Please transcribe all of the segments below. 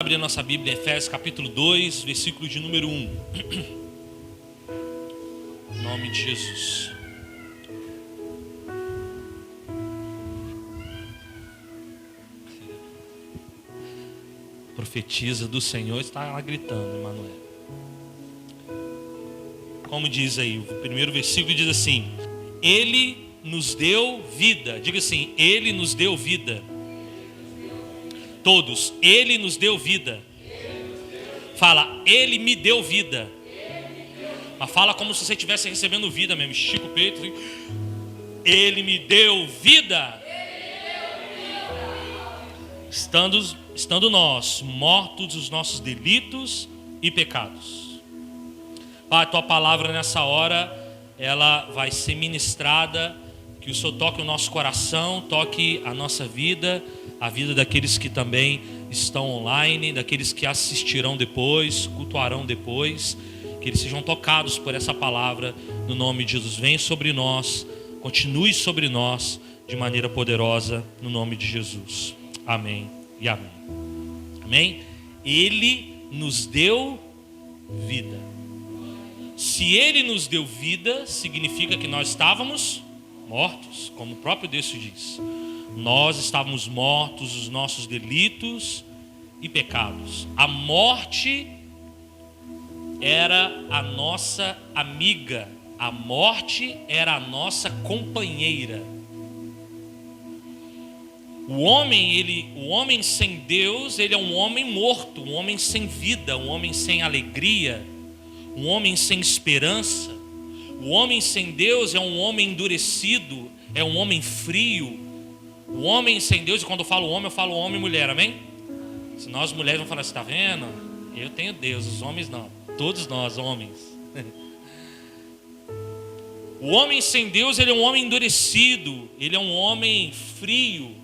Abrir a nossa Bíblia, Efésios capítulo 2, versículo de número 1. Em nome de Jesus. Profetiza do Senhor está lá gritando, Emanuel. Como diz aí, o primeiro versículo diz assim: Ele nos deu vida. Diga assim: Ele nos deu vida. Todos, Ele nos deu vida. Fala, Ele me deu vida. Mas fala como se você estivesse recebendo vida mesmo. Estica o peito. Ele me deu vida. Estando nós mortos dos nossos delitos e pecados. Pai, tua palavra nessa hora, ela vai ser ministrada. Que o Senhor toque o nosso coração, toque a nossa vida, a vida daqueles que também estão online, daqueles que assistirão depois, cultuarão depois, que eles sejam tocados por essa palavra, no nome de Jesus. Vem sobre nós, continue sobre nós de maneira poderosa, no nome de Jesus. Amém e amém. Amém? Ele nos deu vida. Se Ele nos deu vida, significa que nós estávamos mortos, como o próprio Deus diz. Nós estávamos mortos dos nossos delitos e pecados. A morte era a nossa amiga. A morte era a nossa companheira. O homem sem Deus, ele é um homem morto, um homem sem vida, um homem sem alegria, um homem sem esperança. O homem sem Deus é um homem endurecido, é um homem frio. O homem sem Deus, e quando eu falo homem e mulher, amém? Se nós mulheres vamos falar assim, está vendo? Eu tenho Deus, os homens não. Todos nós, homens. O homem sem Deus, ele é um homem endurecido, ele é um homem frio.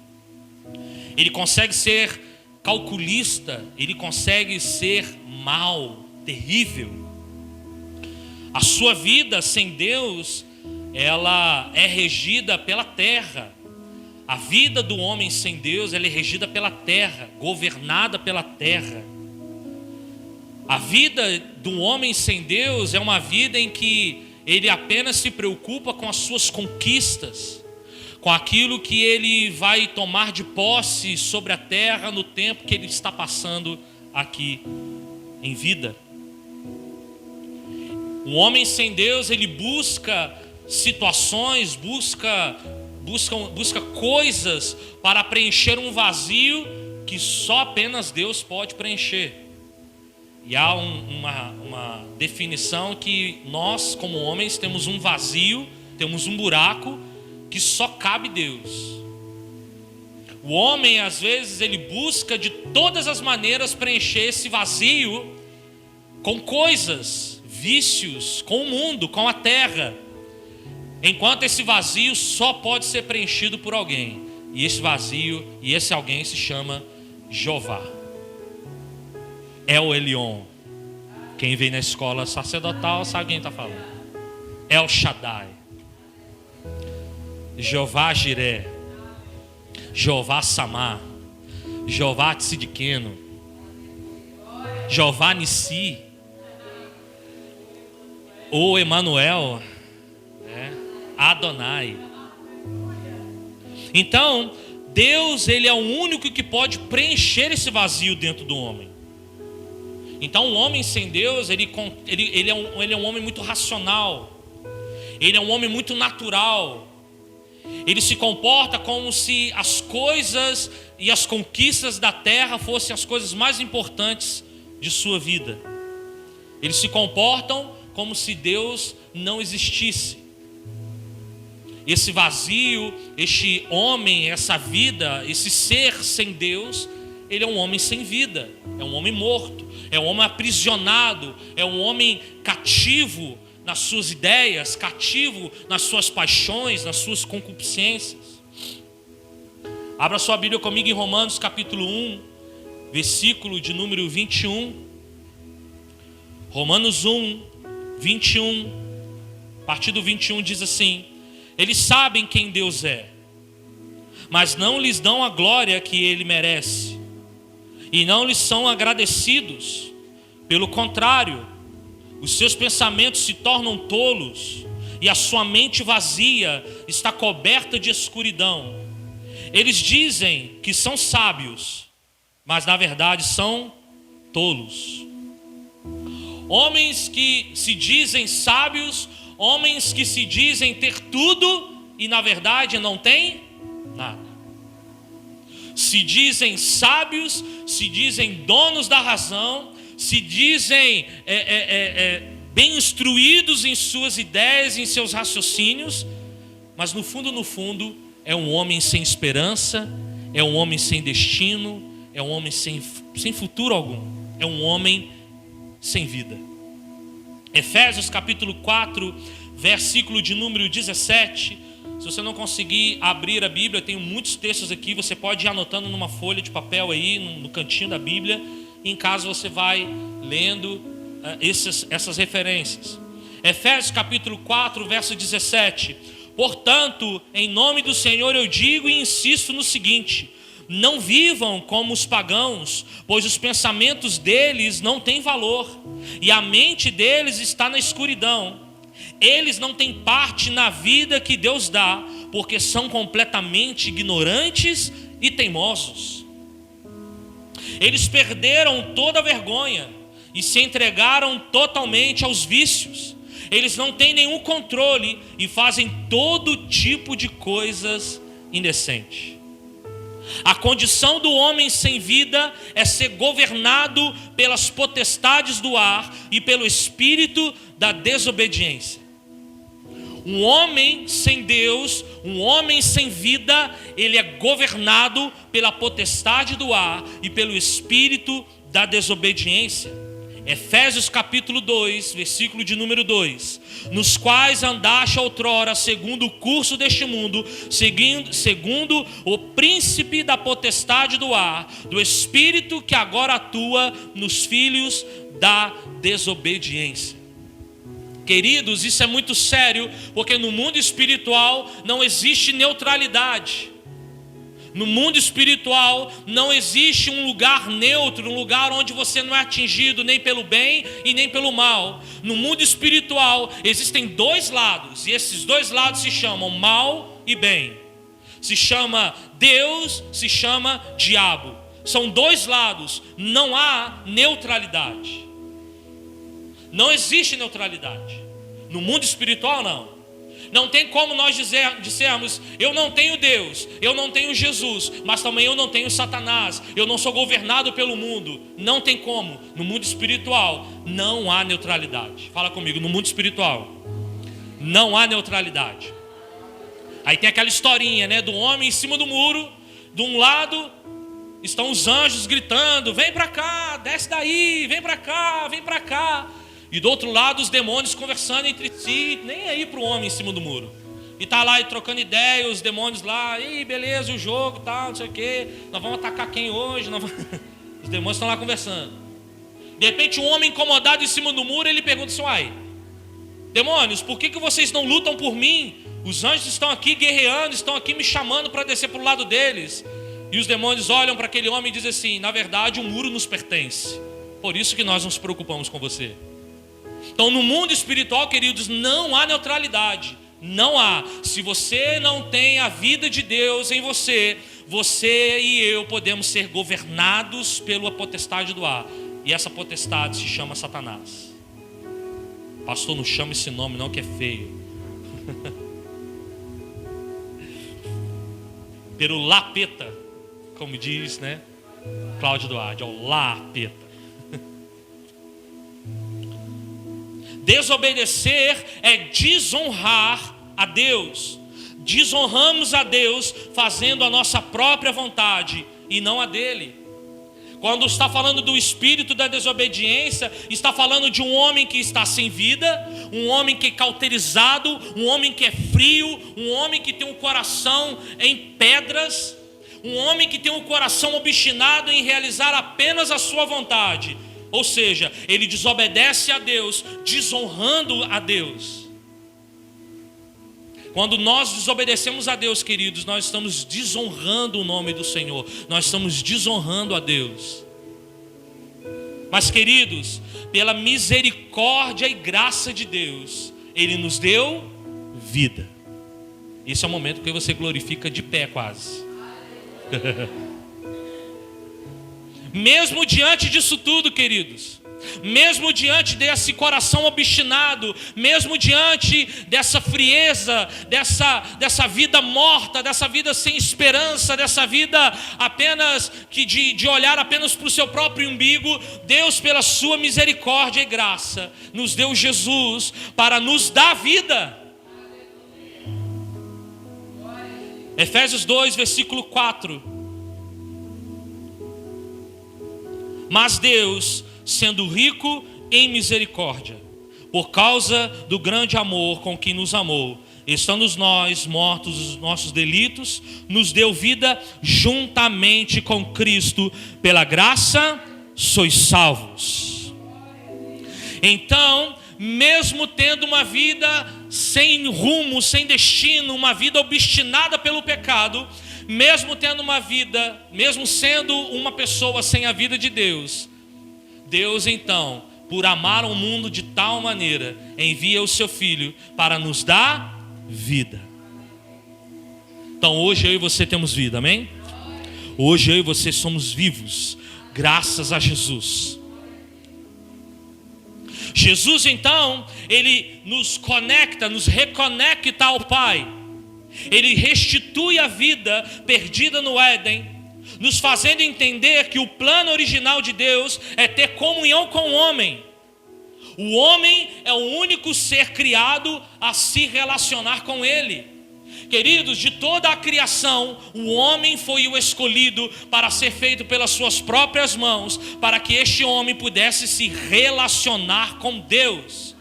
Ele consegue ser calculista, ele consegue ser mau, terrível. A sua vida sem Deus, ela é regida pela terra. A vida do homem sem Deus, ela é regida pela terra, governada pela terra. A vida do homem sem Deus é uma vida em que ele apenas se preocupa com as suas conquistas, com aquilo que ele vai tomar de posse sobre a terra no tempo que ele está passando aqui em vida. O homem sem Deus, ele busca situações, busca coisas para preencher um vazio que só apenas Deus pode preencher. E há uma definição que nós, como homens, temos um vazio, temos um buraco que só cabe Deus. O homem, às vezes, ele busca de todas as maneiras preencher esse vazio com coisas, vícios, com o mundo, com a terra. Enquanto esse vazio só pode ser preenchido por alguém. E esse vazio, e esse alguém se chama Jeová. El Elyon. Quem vem na escola sacerdotal sabe quem está falando. El Shaddai. Jeová Jiré. Jeová Samá. Jeová Tzidkenu. Jeová Nissi. Ou Emanuel. Adonai. Então, Deus, ele é o único que pode preencher esse vazio dentro do homem. Então, um homem sem Deus, ele é um homem muito racional. Ele é um homem muito natural. Ele se comporta como se as coisas e as conquistas da terra fossem as coisas mais importantes de sua vida. Eles se comportam como se Deus não existisse. Esse vazio, este homem, essa vida, esse ser sem Deus, ele é um homem sem vida, é um homem morto, é um homem aprisionado, é um homem cativo nas suas ideias, cativo nas suas paixões, nas suas concupiscências. Abra sua Bíblia comigo em Romanos capítulo 1, versículo de número 21. Romanos 1, 21, a partir do 21 diz assim: Eles sabem quem Deus é, mas não lhes dão a glória que Ele merece. e não lhes são agradecidos. Pelo contrário, os seus pensamentos se tornam tolos, e a sua mente vazia está coberta de escuridão. Eles dizem que são sábios, mas na verdade são tolos. Homens que se dizem sábios, homens que se dizem ter tudo e na verdade não têm nada. Se dizem sábios, se dizem donos da razão, se dizem bem instruídos em suas ideias, em seus raciocínios, mas no fundo, é um homem sem esperança, é um homem sem destino, é um homem sem futuro algum, é um homem sem vida. Efésios capítulo 4, versículo de número 17. Se você não conseguir abrir a Bíblia, eu tenho muitos textos aqui, você pode ir anotando numa folha de papel aí, no cantinho da Bíblia, e em casa você vai lendo essas referências. Efésios capítulo 4, verso 17. Portanto, em nome do Senhor eu digo e insisto no seguinte: não vivam como os pagãos, pois os pensamentos deles não têm valor, e a mente deles está na escuridão. Eles não têm parte na vida que Deus dá, porque são completamente ignorantes e teimosos. Eles perderam toda a vergonha e se entregaram totalmente aos vícios. Eles não têm nenhum controle e fazem todo tipo de coisas indecentes. A condição do homem sem vida é ser governado pelas potestades do ar e pelo espírito da desobediência. Um homem sem Deus, um homem sem vida, ele é governado pela potestade do ar e pelo espírito da desobediência. Efésios capítulo 2, versículo de número 2. Nos quais andaste outrora segundo o curso deste mundo, segundo o príncipe da potestade do ar, do espírito que agora atua nos filhos da desobediência. Queridos, isso é muito sério, porque no mundo espiritual não existe neutralidade. No mundo espiritual não existe um lugar neutro, um lugar onde você não é atingido nem pelo bem e nem pelo mal. No mundo espiritual existem dois lados, e esses dois lados se chamam mal e bem. Se chama Deus, se chama diabo. São dois lados, não há neutralidade. Não existe neutralidade. No mundo espiritual, não. Não tem como nós dissermos: eu não tenho Deus, eu não tenho Jesus, mas também eu não tenho Satanás, eu não sou governado pelo mundo. Não tem como. No mundo espiritual não há neutralidade. Fala comigo, no mundo espiritual não há neutralidade. Aí tem aquela historinha, né, do homem em cima do muro. De um lado estão os anjos gritando: vem para cá, desce daí, vem para cá, vem para cá. E do outro lado os demônios conversando entre si, nem aí para o homem em cima do muro. E tá lá e trocando ideia, os demônios lá: ih, beleza, o jogo, tal, não sei o quê, nós vamos atacar quem hoje? Os demônios estão lá conversando. De repente um homem incomodado em cima do muro, ele pergunta assim: uai, demônios, por que vocês não lutam por mim? Os anjos estão aqui guerreando, estão aqui me chamando para descer para o lado deles. E os demônios olham para aquele homem e dizem assim: na verdade o muro nos pertence, por isso que nós nos preocupamos com você. Então no mundo espiritual, queridos, não há neutralidade. Não há. Se você não tem a vida de Deus em você, você e eu podemos ser governados pela potestade do ar. E essa potestade se chama Satanás. Pastor, não chama esse nome não, que é feio. Pelo lapeta, como diz, né, Cláudio Duarte, é o lapeta. Desobedecer é desonrar a Deus. Desonramos a Deus fazendo a nossa própria vontade e não a dele. Quando está falando do espírito da desobediência, está falando de um homem que está sem vida, um homem que é cauterizado, um homem que é frio, um homem que tem um coração em pedras, um homem que tem um coração obstinado em realizar apenas a sua vontade. Ou seja, ele desobedece a Deus, desonrando a Deus. Quando nós desobedecemos a Deus, queridos, nós estamos desonrando o nome do Senhor. Nós estamos desonrando a Deus. Mas, queridos, pela misericórdia e graça de Deus, Ele nos deu vida. Esse é o momento que você glorifica de pé quase. Mesmo diante disso tudo, queridos, mesmo diante desse coração obstinado, mesmo diante dessa frieza, dessa vida morta, dessa vida sem esperança, dessa vida apenas de olhar apenas para o seu próprio umbigo, Deus, pela sua misericórdia e graça, nos deu Jesus para nos dar vida. Efésios 2, versículo 4. Mas Deus, sendo rico em misericórdia, por causa do grande amor com que nos amou, estando nós mortos os nossos delitos, nos deu vida juntamente com Cristo. Pela graça sois salvos. Então, mesmo tendo uma vida sem rumo, sem destino, uma vida obstinada pelo pecado, mesmo tendo uma vida, mesmo sendo uma pessoa sem a vida de Deus, Deus então, por amar o mundo de tal maneira, envia o seu Filho para nos dar vida. Então hoje eu e você temos vida, amém? Hoje eu e você somos vivos, graças a Jesus. Jesus então, Ele nos conecta, nos reconecta ao Pai. Ele restitui a vida perdida no Éden, nos fazendo entender que o plano original de Deus é ter comunhão com o homem. O homem é o único ser criado a se relacionar com Ele. Queridos, de toda a criação, o homem foi o escolhido para ser feito pelas suas próprias mãos, para que este homem pudesse se relacionar com Deus.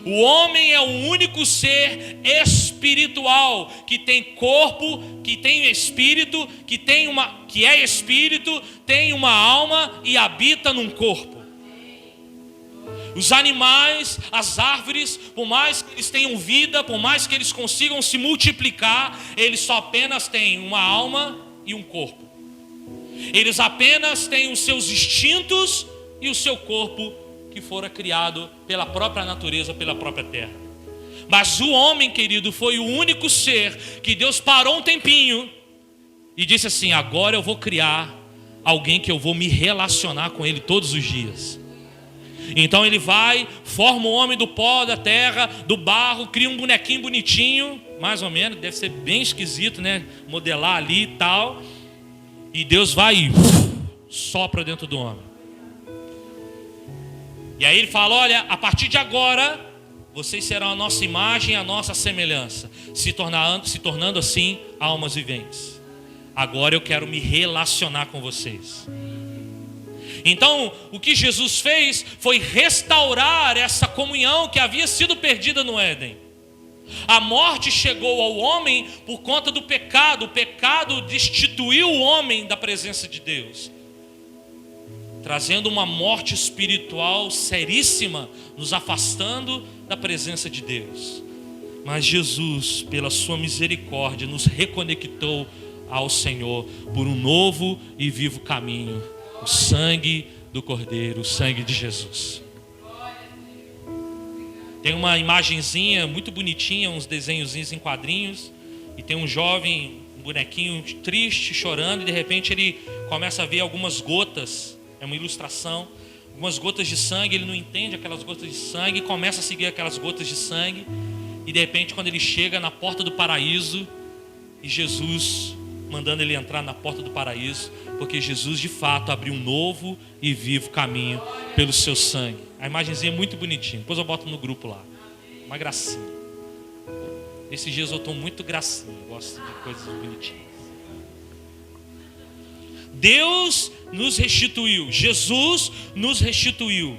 O homem é o único ser espiritual que tem corpo, que tem espírito, que é espírito, tem uma alma e habita num corpo. Os animais, as árvores, por mais que eles tenham vida, por mais que eles consigam se multiplicar, eles só apenas têm uma alma e um corpo. Eles apenas têm os seus instintos e o seu corpo que fora criado pela própria natureza, pela própria terra. Mas o homem, querido, foi o único ser que Deus parou um tempinho e disse assim: agora eu vou criar alguém que eu vou me relacionar com ele todos os dias. Então ele vai, forma o homem do pó da terra, do barro, cria um bonequinho bonitinho, mais ou menos, deve ser bem esquisito, né? Modelar ali e tal. E Deus vai e sopra dentro do homem. E aí ele fala: olha, a partir de agora, vocês serão a nossa imagem, a nossa semelhança, se tornando assim almas viventes. Agora eu quero me relacionar com vocês. Então, o que Jesus fez foi restaurar essa comunhão que havia sido perdida no Éden. A morte chegou ao homem por conta do pecado. O pecado destituiu o homem da presença de Deus, trazendo uma morte espiritual seríssima, nos afastando da presença de Deus. Mas Jesus, pela sua misericórdia, nos reconectou ao Senhor por um novo e vivo caminho, o sangue do Cordeiro, o sangue de Jesus. Tem uma imagenzinha muito bonitinha, uns desenhozinhos em quadrinhos, e tem um jovem, um bonequinho triste, chorando, e de repente ele começa a ver algumas gotas. É uma ilustração, algumas gotas de sangue. Ele não entende aquelas gotas de sangue, começa a seguir aquelas gotas de sangue, e de repente quando ele chega na porta do paraíso, e Jesus mandando ele entrar na porta do paraíso, porque Jesus de fato abriu um novo e vivo caminho pelo seu sangue. A imagenzinha é muito bonitinha, depois eu boto no grupo lá, uma gracinha. Esses dias eu estou muito gracinha, gosto de coisas bonitinhas. Deus nos restituiu, Jesus nos restituiu.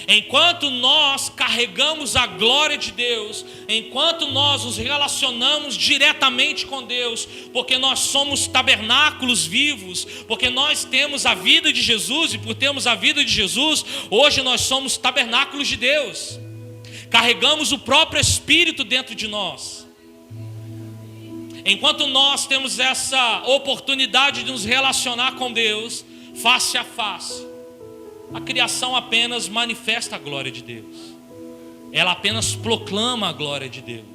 Enquanto nós carregamos a glória de Deus, enquanto nós nos relacionamos diretamente com Deus, porque nós somos tabernáculos vivos, porque nós temos a vida de Jesus, e por termos a vida de Jesus, hoje nós somos tabernáculos de Deus. Carregamos o próprio Espírito dentro de nós. Enquanto nós temos essa oportunidade de nos relacionar com Deus face a face, A criação apenas manifesta a glória de Deus. Ela apenas proclama a glória de Deus.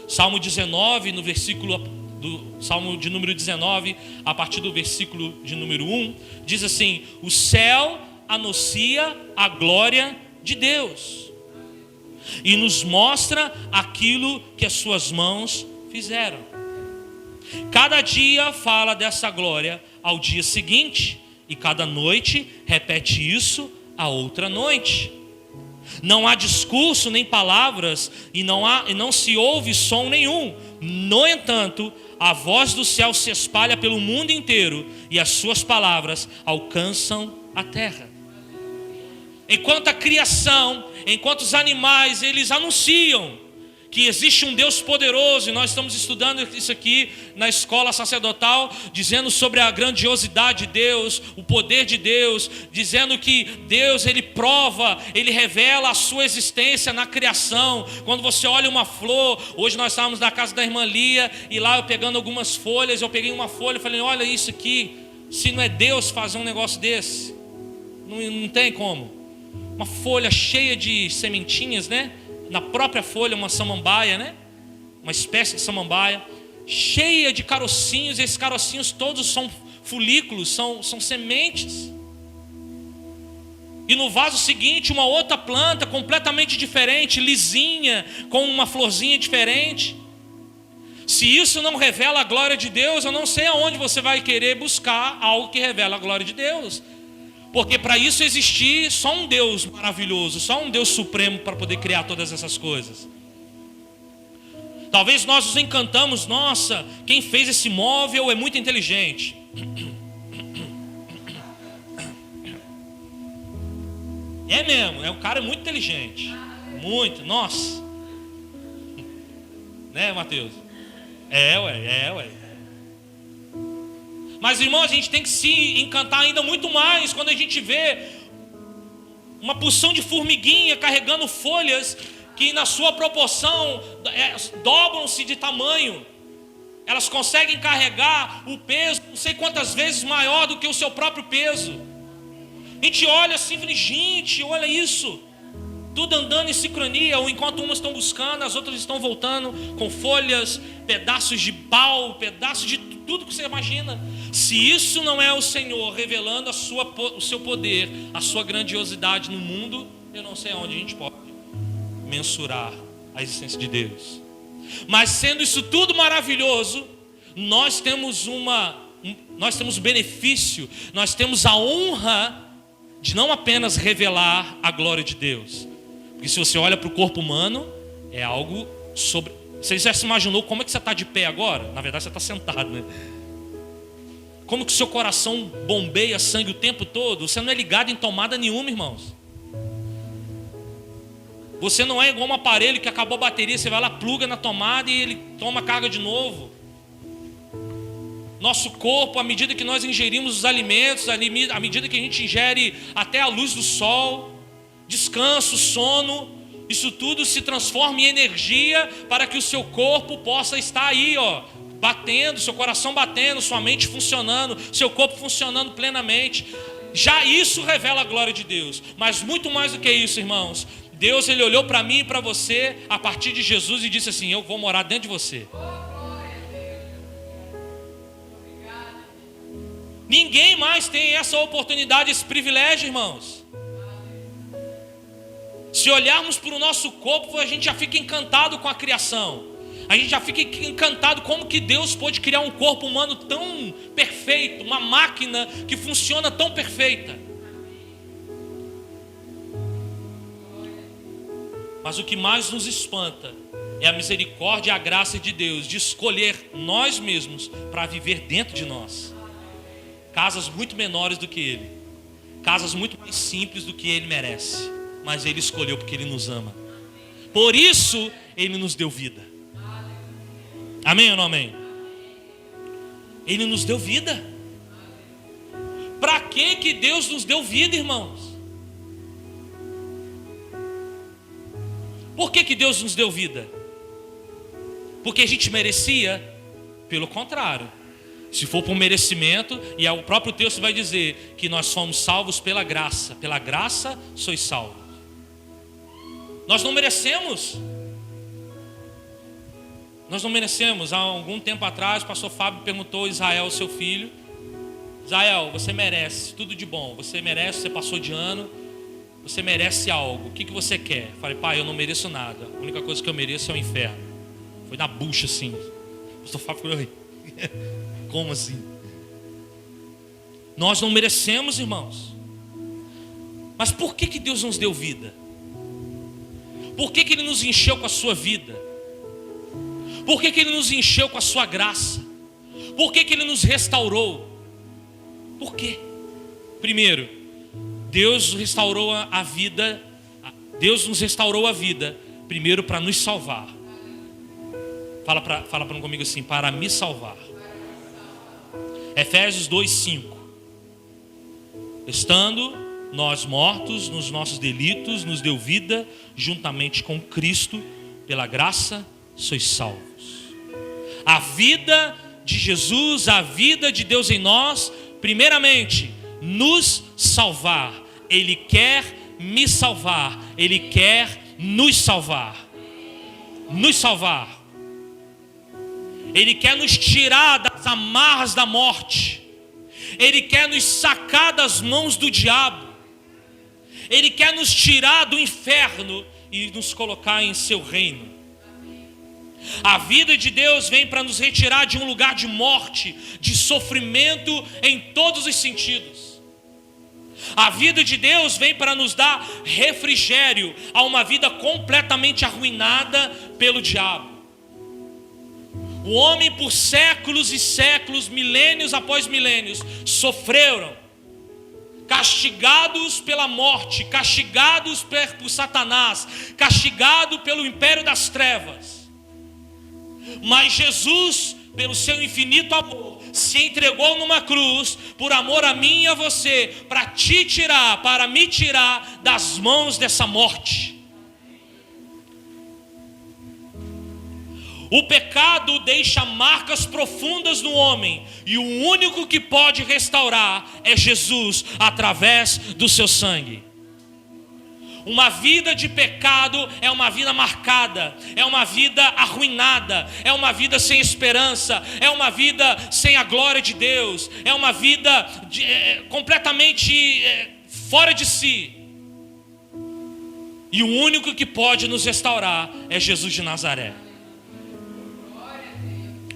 Salmo 19, no versículo do Salmo de número 19, a partir do versículo de número 1, diz assim: o céu anuncia a glória de Deus e nos mostra aquilo que as suas mãos fizeram. Cada dia fala dessa glória ao dia seguinte, e cada noite repete isso a outra noite. Não há discurso nem palavras, e não se ouve som nenhum. No entanto, a voz do céu se espalha pelo mundo inteiro, e as suas palavras alcançam a terra. Enquanto a criação, enquanto os animais, eles anunciam que existe um Deus poderoso, e nós estamos estudando isso aqui na escola sacerdotal, dizendo sobre a grandiosidade de Deus, o poder de Deus, dizendo que Deus, Ele prova, Ele revela a sua existência na criação. Quando você olha uma flor, hoje nós estávamos na casa da irmã Lia, e lá eu pegando algumas folhas, eu peguei uma folha e falei: olha isso aqui, se não é Deus fazer um negócio desse, não tem como. Uma folha cheia de sementinhas, né? Na própria folha uma samambaia, né? Uma espécie de samambaia, cheia de carocinhos, e esses carocinhos todos são folículos, são sementes. E no vaso seguinte, uma outra planta completamente diferente, lisinha, com uma florzinha diferente. Se isso não revela a glória de Deus, eu não sei aonde você vai querer buscar algo que revela a glória de Deus. Porque para isso existir só um Deus maravilhoso, só um Deus supremo para poder criar todas essas coisas. Talvez nós nos encantamos: nossa, quem fez esse móvel é muito inteligente. É mesmo, o cara é muito inteligente. Muito, nossa. Né, Mateus? É, ué. Mas, irmão, a gente tem que se encantar ainda muito mais quando a gente vê uma porção de formiguinha carregando folhas que na sua proporção dobram-se de tamanho. Elas conseguem carregar o peso não sei quantas vezes maior do que o seu próprio peso. A gente olha assim e fala: gente, olha isso. Tudo andando em sincronia, ou enquanto umas estão buscando, as outras estão voltando com folhas, pedaços de pau, pedaços de tudo que você imagina. Se isso não é o Senhor revelando o seu poder, a sua grandiosidade no mundo, eu não sei aonde a gente pode mensurar a existência de Deus. Mas sendo isso tudo maravilhoso, nós temos o benefício, nós temos a honra de não apenas revelar a glória de Deus. Porque se você olha para o corpo humano, é algo sobre... Você já se imaginou como é que você está de pé agora? Na verdade você está sentado, né? Como que o seu coração bombeia sangue o tempo todo? Você não é ligado em tomada nenhuma, irmãos. Você não é igual um aparelho que acabou a bateria, você vai lá, pluga na tomada e ele toma carga de novo. Nosso corpo, à medida que nós ingerimos os alimentos, à medida que a gente ingere até a luz do sol, descanso, sono, isso tudo se transforma em energia para que o seu corpo possa estar aí, batendo, seu coração batendo, sua mente funcionando, seu corpo funcionando plenamente. Já isso revela a glória de Deus. Mas muito mais do que isso, irmãos, Deus, Ele olhou para mim e para você a partir de Jesus e disse assim: eu vou morar dentro de você. Ninguém mais tem essa oportunidade, esse privilégio, irmãos. Se olharmos para o nosso corpo, a gente já fica encantado com a criação. A gente já fica encantado como que Deus pôde criar um corpo humano tão perfeito, uma máquina que funciona tão perfeita. Mas o que mais nos espanta é a misericórdia e a graça de Deus de escolher nós mesmos para viver dentro de nós. Casas muito menores do que Ele, casas muito mais simples do que Ele merece, mas Ele escolheu porque Ele nos ama. Por isso Ele nos deu vida. Amém ou não amém? Ele nos deu vida. Para que Deus nos deu vida, irmãos? Por que Deus nos deu vida? Porque a gente merecia? Pelo contrário, Se for por merecimento, e o próprio texto vai dizer que nós fomos salvos pela graça sois salvos. Nós não merecemos. Nós não merecemos. Há algum tempo atrás, o pastor Fábio perguntou a Israel, seu filho: Israel, você merece tudo de bom. Você merece, você passou de ano, você merece algo. O que você quer? Eu falei: pai, eu não mereço nada. A única coisa que eu mereço é o inferno. Foi na bucha assim. O pastor Fábio falou: como assim? Nós não merecemos, irmãos. Mas por que Deus nos deu vida? Por que Ele nos encheu com a sua vida? Por que Ele nos encheu com a sua graça? Por que Ele nos restaurou? Por quê? Primeiro, Deus restaurou a vida. Deus nos restaurou a vida, primeiro para nos salvar. Fala comigo assim: para me salvar. Efésios 2:5. Estando nós mortos nos nossos delitos, nos deu vida juntamente com Cristo, pela graça sois salvos. A vida de Jesus, a vida de Deus em nós, primeiramente, nos salvar. Ele quer me salvar, Ele quer nos salvar. Nos salvar. Ele quer nos tirar das amarras da morte. Ele quer nos sacar das mãos do diabo. Ele quer nos tirar do inferno e nos colocar em seu reino. A vida de Deus vem para nos retirar de um lugar de morte, de sofrimento em todos os sentidos. A vida de Deus vem para nos dar refrigério a uma vida completamente arruinada pelo diabo. O homem, por séculos e séculos, milênios após milênios, sofreram, castigados pela morte, castigados por Satanás, castigados pelo império das trevas. Mas Jesus, pelo seu infinito amor, se entregou numa cruz, por amor a mim e a você, para me tirar das mãos dessa morte. O pecado deixa marcas profundas no homem, e o único que pode restaurar é Jesus, através do seu sangue. Uma vida de pecado é uma vida marcada, é uma vida arruinada, é uma vida sem esperança, é uma vida sem a glória de Deus, é uma vida completamente fora de si. E o único que pode nos restaurar é Jesus de Nazaré.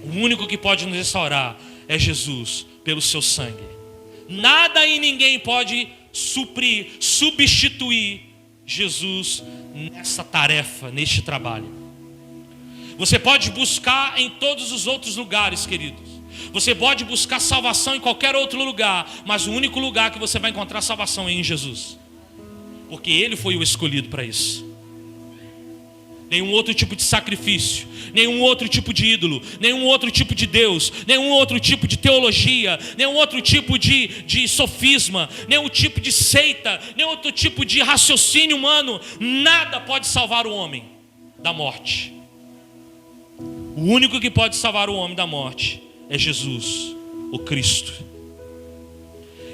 O único que pode nos restaurar é Jesus, pelo seu sangue. Nada e ninguém pode substituir Jesus nessa tarefa, neste trabalho. Você pode buscar em todos os outros lugares, queridos. Você pode buscar salvação em qualquer outro lugar, mas o único lugar que você vai encontrar salvação é em Jesus. Porque Ele foi o escolhido para isso. Nenhum outro tipo de sacrifício, nenhum outro tipo de ídolo, nenhum outro tipo de Deus, nenhum outro tipo de teologia, nenhum outro tipo de sofisma, nenhum tipo de seita, nenhum outro tipo de raciocínio humano, nada pode salvar o homem da morte. O único que pode salvar o homem da morte é Jesus, o Cristo.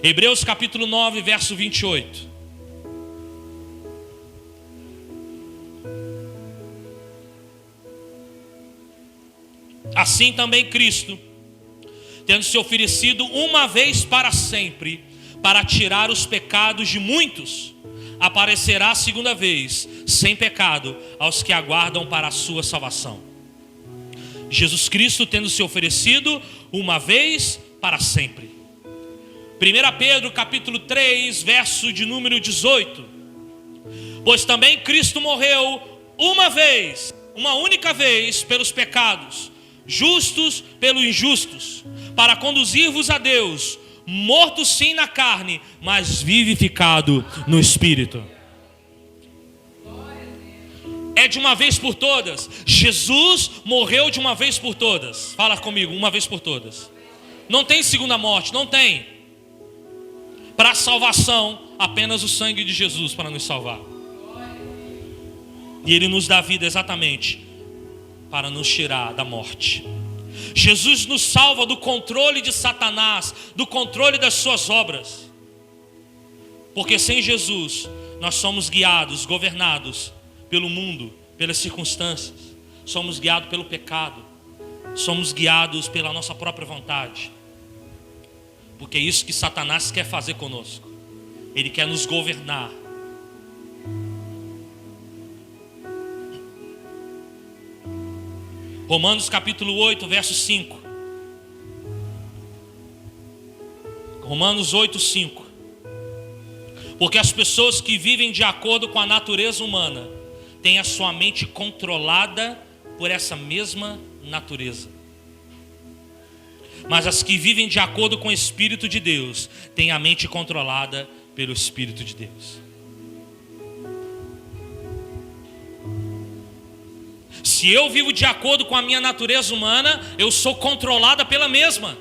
Hebreus capítulo 9, verso 28. Assim também Cristo, tendo se oferecido uma vez para sempre, para tirar os pecados de muitos, aparecerá a segunda vez, sem pecado, aos que aguardam para a sua salvação. Jesus Cristo tendo se oferecido uma vez para sempre. 1 Pedro capítulo 3, verso de número 18. Pois também Cristo morreu uma vez, uma única vez, pelos pecados, justos pelos injustos, para conduzir-vos a Deus, morto sim na carne, mas vivificado no Espírito. É de uma vez por todas. Jesus morreu de uma vez por todas. Fala comigo, uma vez por todas. Não tem segunda morte, não tem. Para a salvação, apenas o sangue de Jesus para nos salvar. E Ele nos dá vida exatamente para nos tirar da morte. Jesus nos salva do controle de Satanás, do controle das suas obras. Porque sem Jesus, nós somos guiados, governados pelo mundo, pelas circunstâncias. Somos guiados pelo pecado. Somos guiados pela nossa própria vontade. Porque é isso que Satanás quer fazer conosco. Ele quer nos governar. Romanos capítulo 8, verso 5. Romanos 8, 5. Porque as pessoas que vivem de acordo com a natureza humana têm a sua mente controlada por essa mesma natureza. Mas as que vivem de acordo com o Espírito de Deus têm a mente controlada pelo Espírito de Deus. Se eu vivo de acordo com a minha natureza humana, eu sou controlada pela mesma.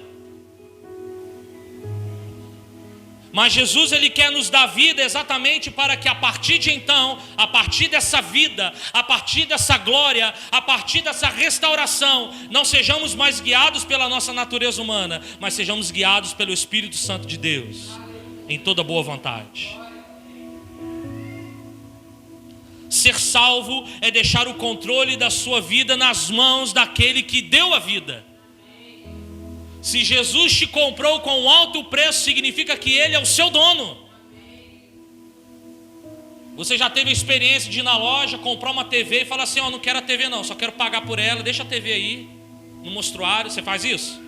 Mas Jesus, Ele quer nos dar vida exatamente para que a partir de então, a partir dessa vida, a partir dessa glória, a partir dessa restauração, não sejamos mais guiados pela nossa natureza humana, mas sejamos guiados pelo Espírito Santo de Deus, em toda boa vontade. Ser salvo é deixar o controle da sua vida nas mãos daquele que deu a vida. Se Jesus te comprou com um alto preço, significa que Ele é o seu dono. Você já teve a experiência de ir na loja, comprar uma TV e falar assim: não quero a TV não, só quero pagar por ela, deixa a TV aí, no mostruário. Você faz isso?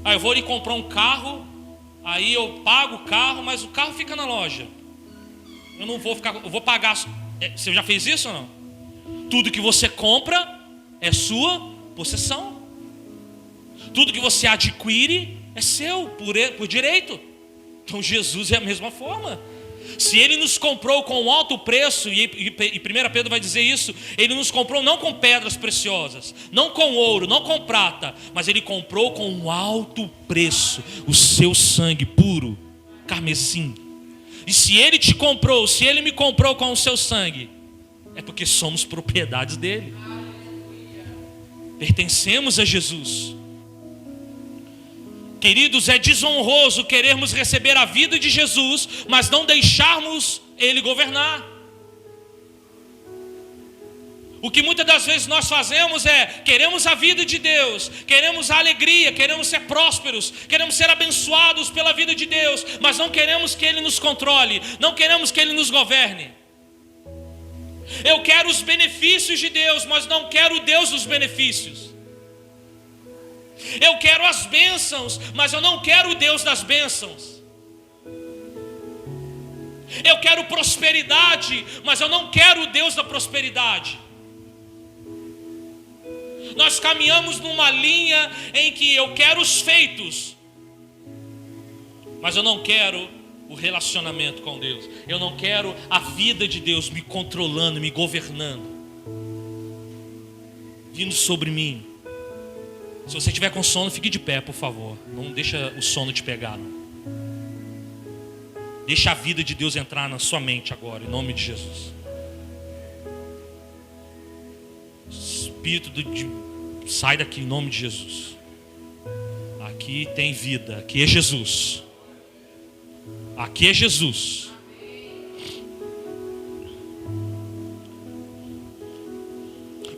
Aí eu vou ali comprar um carro, aí eu pago o carro, mas o carro fica na loja. Eu não vou ficar, eu vou pagar. Você já fez isso ou não? Tudo que você compra é sua possessão. Tudo que você adquire é seu, por direito. Então Jesus é a mesma forma. Se Ele nos comprou com um alto preço, e 1 Pedro vai dizer isso, Ele nos comprou não com pedras preciosas, não com ouro, não com prata, mas Ele comprou com um alto preço, o seu sangue puro, carmesim. E se Ele te comprou, se Ele me comprou com o seu sangue, é porque somos propriedades dEle. Pertencemos a Jesus. Queridos, é desonroso querermos receber a vida de Jesus, mas não deixarmos Ele governar. O que muitas das vezes nós fazemos é, queremos a vida de Deus, queremos a alegria, queremos ser prósperos, queremos ser abençoados pela vida de Deus, mas não queremos que Ele nos controle, não queremos que Ele nos governe. Eu quero os benefícios de Deus, mas não quero o Deus dos benefícios. Eu quero as bênçãos, mas eu não quero o Deus das bênçãos. Eu quero prosperidade, mas eu não quero o Deus da prosperidade. Nós caminhamos numa linha em que eu quero os feitos, mas eu não quero o relacionamento com Deus. Eu não quero a vida de Deus me controlando, me governando, vindo sobre mim. Se você estiver com sono, fique de pé, por favor. Não deixa o sono te pegar, não. Deixa a vida de Deus entrar na sua mente agora, em nome de Jesus. Espírito sai daqui, em nome de Jesus. Aqui tem vida, aqui é Jesus. Aqui é Jesus.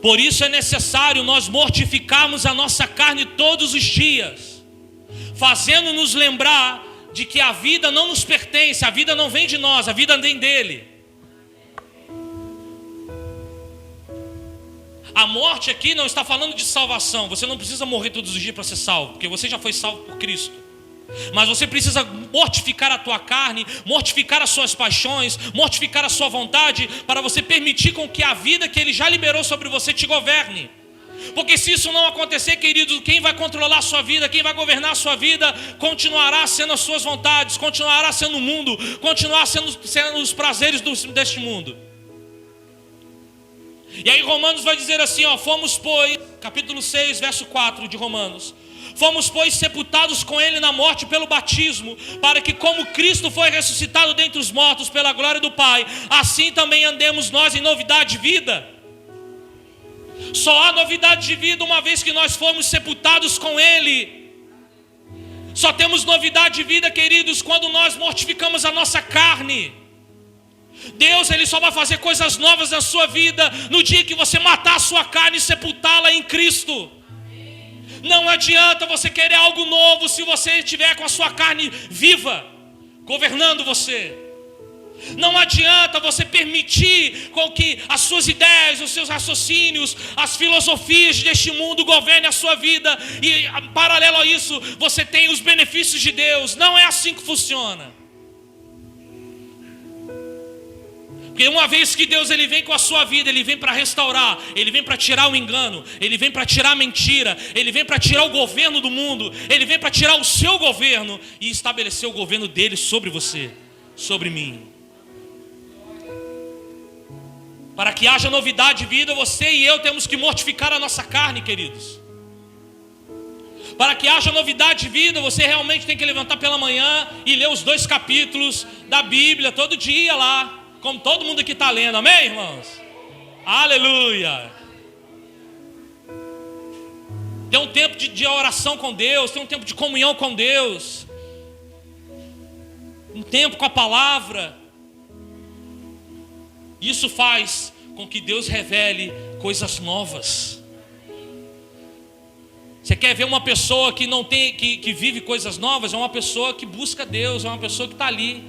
Por isso é necessário nós mortificarmos a nossa carne todos os dias, fazendo-nos lembrar de que a vida não nos pertence, a vida não vem de nós, a vida vem dele. A morte aqui não está falando de salvação. Você não precisa morrer todos os dias para ser salvo, porque você já foi salvo por Cristo. Mas você precisa mortificar a tua carne, mortificar as suas paixões, mortificar a sua vontade, para você permitir com que a vida que Ele já liberou sobre você te governe. Porque se isso não acontecer, queridos, quem vai controlar a sua vida, quem vai governar a sua vida, continuará sendo as suas vontades, continuará sendo o mundo, continuará sendo os prazeres deste mundo. E aí Romanos vai dizer assim, fomos pois, capítulo 6, verso 4 de Romanos. Fomos, pois, sepultados com Ele na morte pelo batismo, para que, como Cristo foi ressuscitado dentre os mortos pela glória do Pai, assim também andemos nós em novidade de vida. Só há novidade de vida uma vez que nós fomos sepultados com Ele. Só temos novidade de vida, queridos, quando nós mortificamos a nossa carne. Deus, Ele só vai fazer coisas novas na sua vida no dia que você matar a sua carne e sepultá-la em Cristo. Não adianta você querer algo novo se você estiver com a sua carne viva, governando você. Não adianta você permitir com que as suas ideias, os seus raciocínios, as filosofias deste mundo governem a sua vida e, paralelo a isso, você tem os benefícios de Deus. Não é assim que funciona. Porque uma vez que Deus ele vem com a sua vida, Ele vem para restaurar, Ele vem para tirar o engano, Ele vem para tirar a mentira, Ele vem para tirar o governo do mundo, Ele vem para tirar o seu governo e estabelecer o governo dele sobre você, sobre mim. Para que haja novidade de vida, você e eu temos que mortificar a nossa carne, queridos. Para que haja novidade de vida, você realmente tem que levantar pela manhã e ler os 2 capítulos da Bíblia todo dia lá, como todo mundo aqui está lendo, amém, irmãos? Aleluia! Tem um tempo de oração com Deus, tem um tempo de comunhão com Deus, um tempo com a palavra. Isso faz com que Deus revele coisas novas. Você quer ver uma pessoa que não tem, que vive coisas novas? É uma pessoa que busca Deus, é uma pessoa que está ali,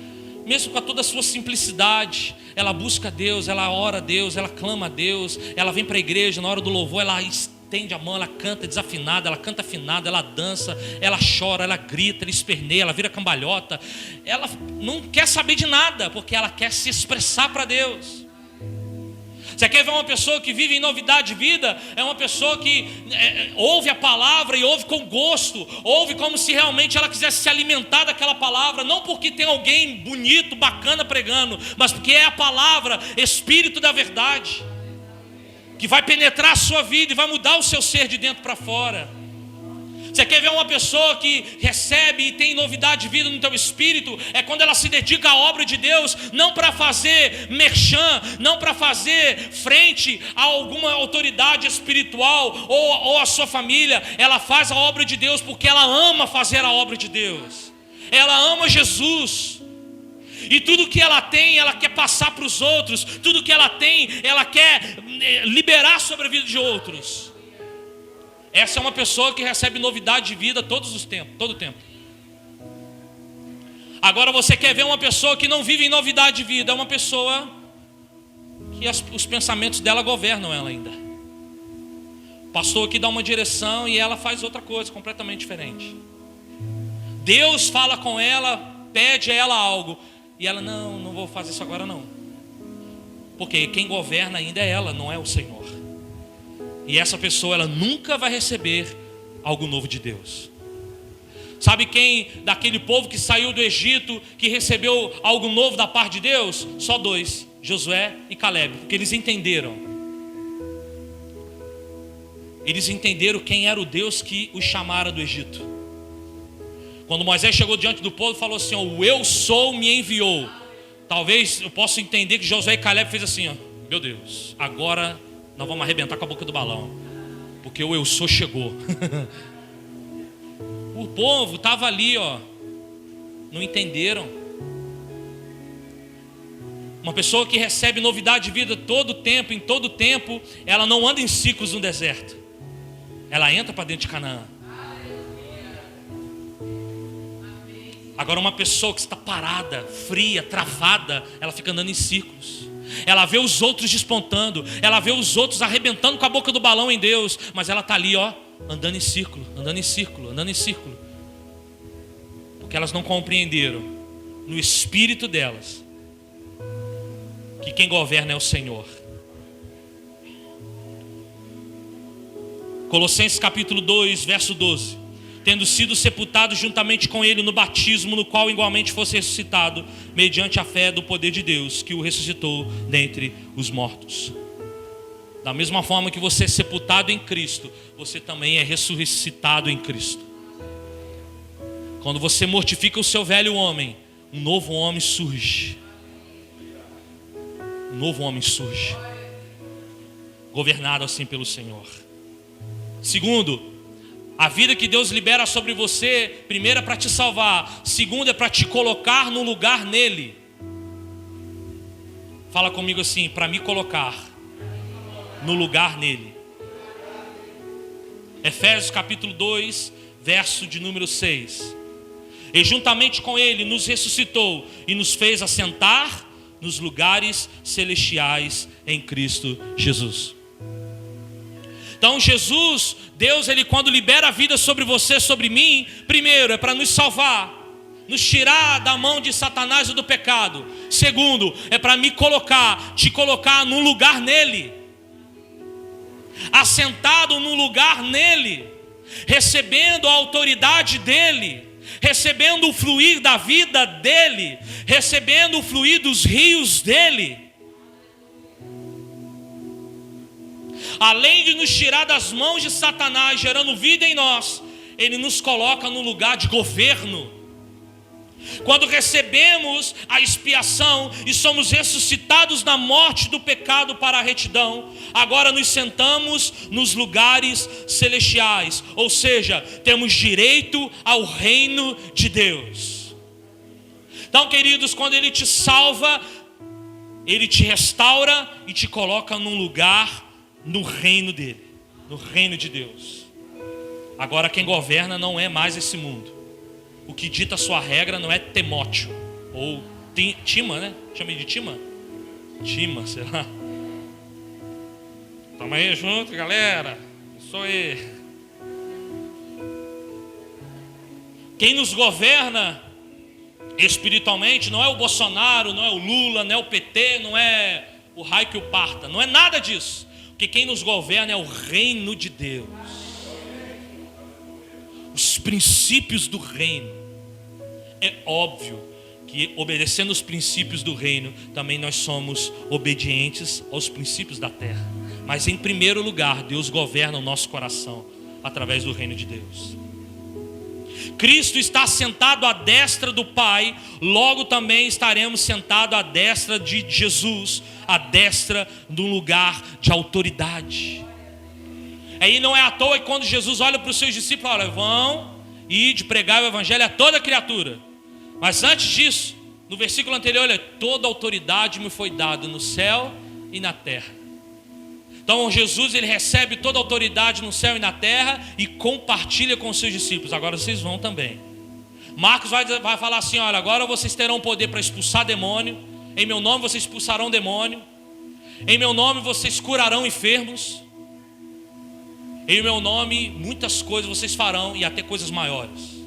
mesmo com toda a sua simplicidade. Ela busca Deus, ela ora a Deus, ela clama a Deus, ela vem para a igreja, na hora do louvor ela estende a mão, ela canta desafinada, ela canta afinada, ela dança, ela chora, ela grita, ela esperneia, ela vira cambalhota. Ela não quer saber de nada, porque ela quer se expressar para Deus. Você quer ver uma pessoa que vive em novidade de vida? É uma pessoa que ouve a palavra e ouve com gosto, ouve como se realmente ela quisesse se alimentar daquela palavra, não porque tem alguém bonito, bacana pregando, mas porque é a palavra, Espírito da verdade, que vai penetrar a sua vida e vai mudar o seu ser de dentro para fora. Você quer ver uma pessoa que recebe e tem novidade de vida no teu espírito? É quando ela se dedica à obra de Deus, não para fazer merchan, não para fazer frente a alguma autoridade espiritual ou a sua família. Ela faz a obra de Deus porque ela ama fazer a obra de Deus. Ela ama Jesus. E tudo que ela tem, ela quer passar para os outros. Tudo que ela tem, ela quer liberar sobre a vida de outros. Essa é uma pessoa que recebe novidade de vida todo o tempo. Agora você quer ver uma pessoa que não vive em novidade de vida? É uma pessoa que os pensamentos dela governam ela ainda. O pastor aqui dá uma direção e ela faz outra coisa completamente diferente. Deus fala com ela, pede a ela algo e ela, não vou fazer isso agora não. Porque quem governa ainda é ela, não é o Senhor. E essa pessoa, ela nunca vai receber algo novo de Deus. Sabe quem daquele povo que saiu do Egito, que recebeu algo novo da parte de Deus? Só 2, Josué e Caleb, porque eles entenderam. Eles entenderam quem era o Deus que os chamara do Egito. Quando Moisés chegou diante do povo e falou assim, o eu sou me enviou. Talvez eu possa entender que Josué e Caleb fez assim, meu Deus, agora nós vamos arrebentar com a boca do balão, porque o eu sou chegou. O povo estava ali, não entenderam. Uma pessoa que recebe novidade de vida todo tempo, em todo tempo, ela não anda em ciclos no deserto. Ela entra para dentro de Canaã. Agora uma pessoa que está parada, fria, travada, ela fica andando em círculos. Ela vê os outros despontando, ela vê os outros arrebentando com a boca do balão em Deus, mas ela está ali, andando em círculo, andando em círculo, andando em círculo. Porque elas não compreenderam no espírito delas que quem governa é o Senhor. Colossenses capítulo 2, verso 12. Tendo sido sepultado juntamente com ele no batismo, no qual igualmente fosse ressuscitado, mediante a fé do poder de Deus, que o ressuscitou dentre os mortos. Da mesma forma que você é sepultado em Cristo, você também é ressuscitado em Cristo. Quando você mortifica o seu velho homem, um novo homem surge. Um novo homem surge. governado assim pelo Senhor. Segundo, a vida que Deus libera sobre você, primeiro é para te salvar, segundo é para te colocar no lugar nele. Fala comigo assim, para me colocar no lugar nele. Efésios capítulo 2, verso de número 6. E juntamente com ele nos ressuscitou e nos fez assentar nos lugares celestiais em Cristo Jesus. Então Jesus, Deus, ele quando libera a vida sobre você, sobre mim, primeiro é para nos salvar, nos tirar da mão de Satanás e do pecado. Segundo, é para me colocar, te colocar num lugar nele, assentado num lugar nele, recebendo a autoridade dele, recebendo o fluir da vida dele, recebendo o fluir dos rios dele. Além de nos tirar das mãos de Satanás, gerando vida em nós, ele nos coloca no lugar de governo. Quando recebemos a expiação e somos ressuscitados na morte do pecado para a retidão, agora nos sentamos nos lugares celestiais, ou seja, temos direito ao reino de Deus. Então, queridos, quando ele te salva, ele te restaura e te coloca num lugar no reino dele, no reino de Deus. Agora quem governa não é mais esse mundo. O que dita a sua regra não é Timóteo ou Tima, né? Chama ele de Tima? Tima, sei lá. Tamo aí junto, galera. Sou eu. Quem nos governa espiritualmente não é o Bolsonaro, não é o Lula, não é o PT, não é o raio que o parta. Não é nada disso. Porque quem nos governa é o reino de Deus. Os princípios do reino. É óbvio que obedecendo os princípios do reino, também nós somos obedientes aos princípios da terra. Mas em primeiro lugar, Deus governa o nosso coração através do reino de Deus. Cristo está sentado à destra do Pai, logo também estaremos sentados à destra de Jesus, à destra de um lugar de autoridade. Aí não é à toa que quando Jesus olha para os seus discípulos, olha, vão e de pregar o evangelho a toda criatura. Mas antes disso, no versículo anterior, olha, toda autoridade me foi dada no céu e na terra. Então Jesus, ele recebe toda a autoridade no céu e na terra e compartilha com os seus discípulos. Agora vocês vão também. Marcos vai falar assim, olha, agora vocês terão poder para expulsar demônio. Em meu nome vocês expulsarão demônio. Em meu nome vocês curarão enfermos. Em meu nome muitas coisas vocês farão e até coisas maiores.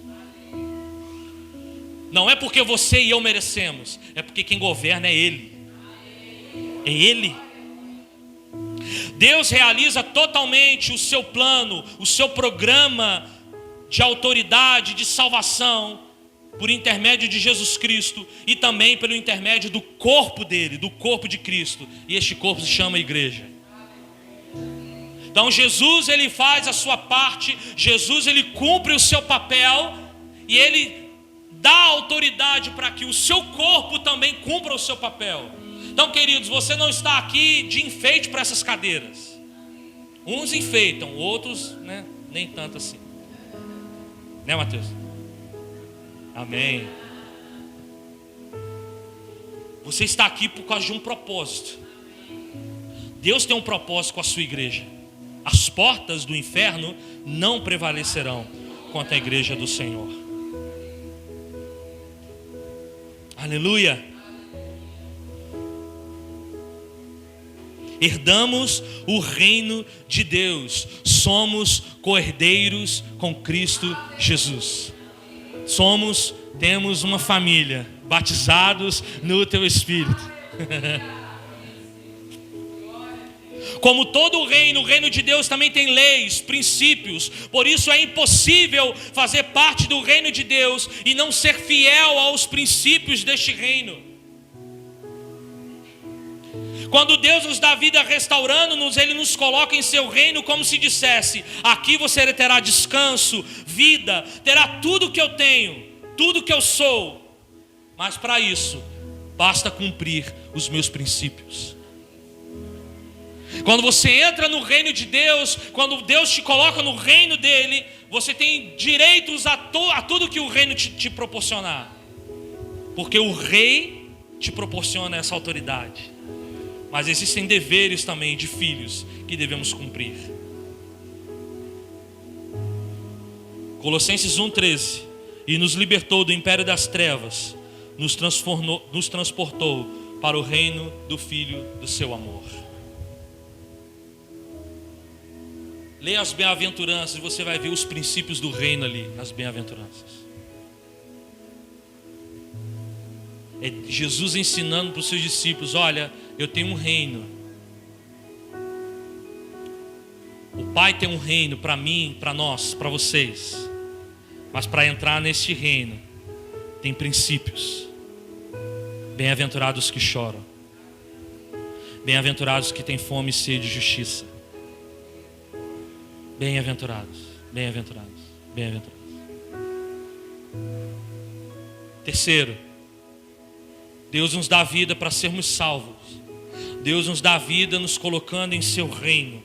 Não é porque você e eu merecemos, é porque quem governa é Ele. É Ele. Deus realiza totalmente o seu plano, o seu programa de autoridade, de salvação, por intermédio de Jesus Cristo e também pelo intermédio do corpo dele, do corpo de Cristo. E este corpo se chama igreja. Então Jesus, ele faz a sua parte, Jesus, ele cumpre o seu papel e ele dá autoridade para que o seu corpo também cumpra o seu papel. Então, queridos, você não está aqui de enfeite para essas cadeiras. Uns enfeitam, outros, né, nem tanto assim. Né, Mateus? Amém. Você está aqui por causa de um propósito. Deus tem um propósito com a sua igreja. As portas do inferno não prevalecerão contra a igreja do Senhor. Aleluia. Herdamos o reino de Deus. Somos co-herdeiros com Cristo Jesus. Temos uma família, batizados no teu Espírito. Como todo o reino de Deus também tem leis, princípios. Por isso é impossível fazer parte do reino de Deus e não ser fiel aos princípios deste reino. Quando Deus nos dá vida restaurando-nos, Ele nos coloca em seu reino como se dissesse, aqui você terá descanso, vida, terá tudo que eu tenho, tudo que eu sou. Mas para isso, basta cumprir os meus princípios. Quando você entra no reino de Deus, quando Deus te coloca no reino dele, você tem direitos a tudo que o reino te proporcionar. Porque o rei te proporciona essa autoridade. Mas existem deveres também de filhos que devemos cumprir. Colossenses 1,13: e nos libertou do império das trevas, nos transportou para o reino do Filho do seu amor. Leia as bem-aventuranças e você vai ver os princípios do reino ali nas bem-aventuranças. É Jesus ensinando para os seus discípulos: olha, eu tenho um reino. O Pai tem um reino para mim, para nós, para vocês. Mas para entrar neste reino, tem princípios. Bem-aventurados que choram. Bem-aventurados que têm fome e sede de justiça. Bem-aventurados, bem-aventurados, bem-aventurados. Terceiro, Deus nos dá vida para sermos salvos. Deus nos dá vida nos colocando em seu reino.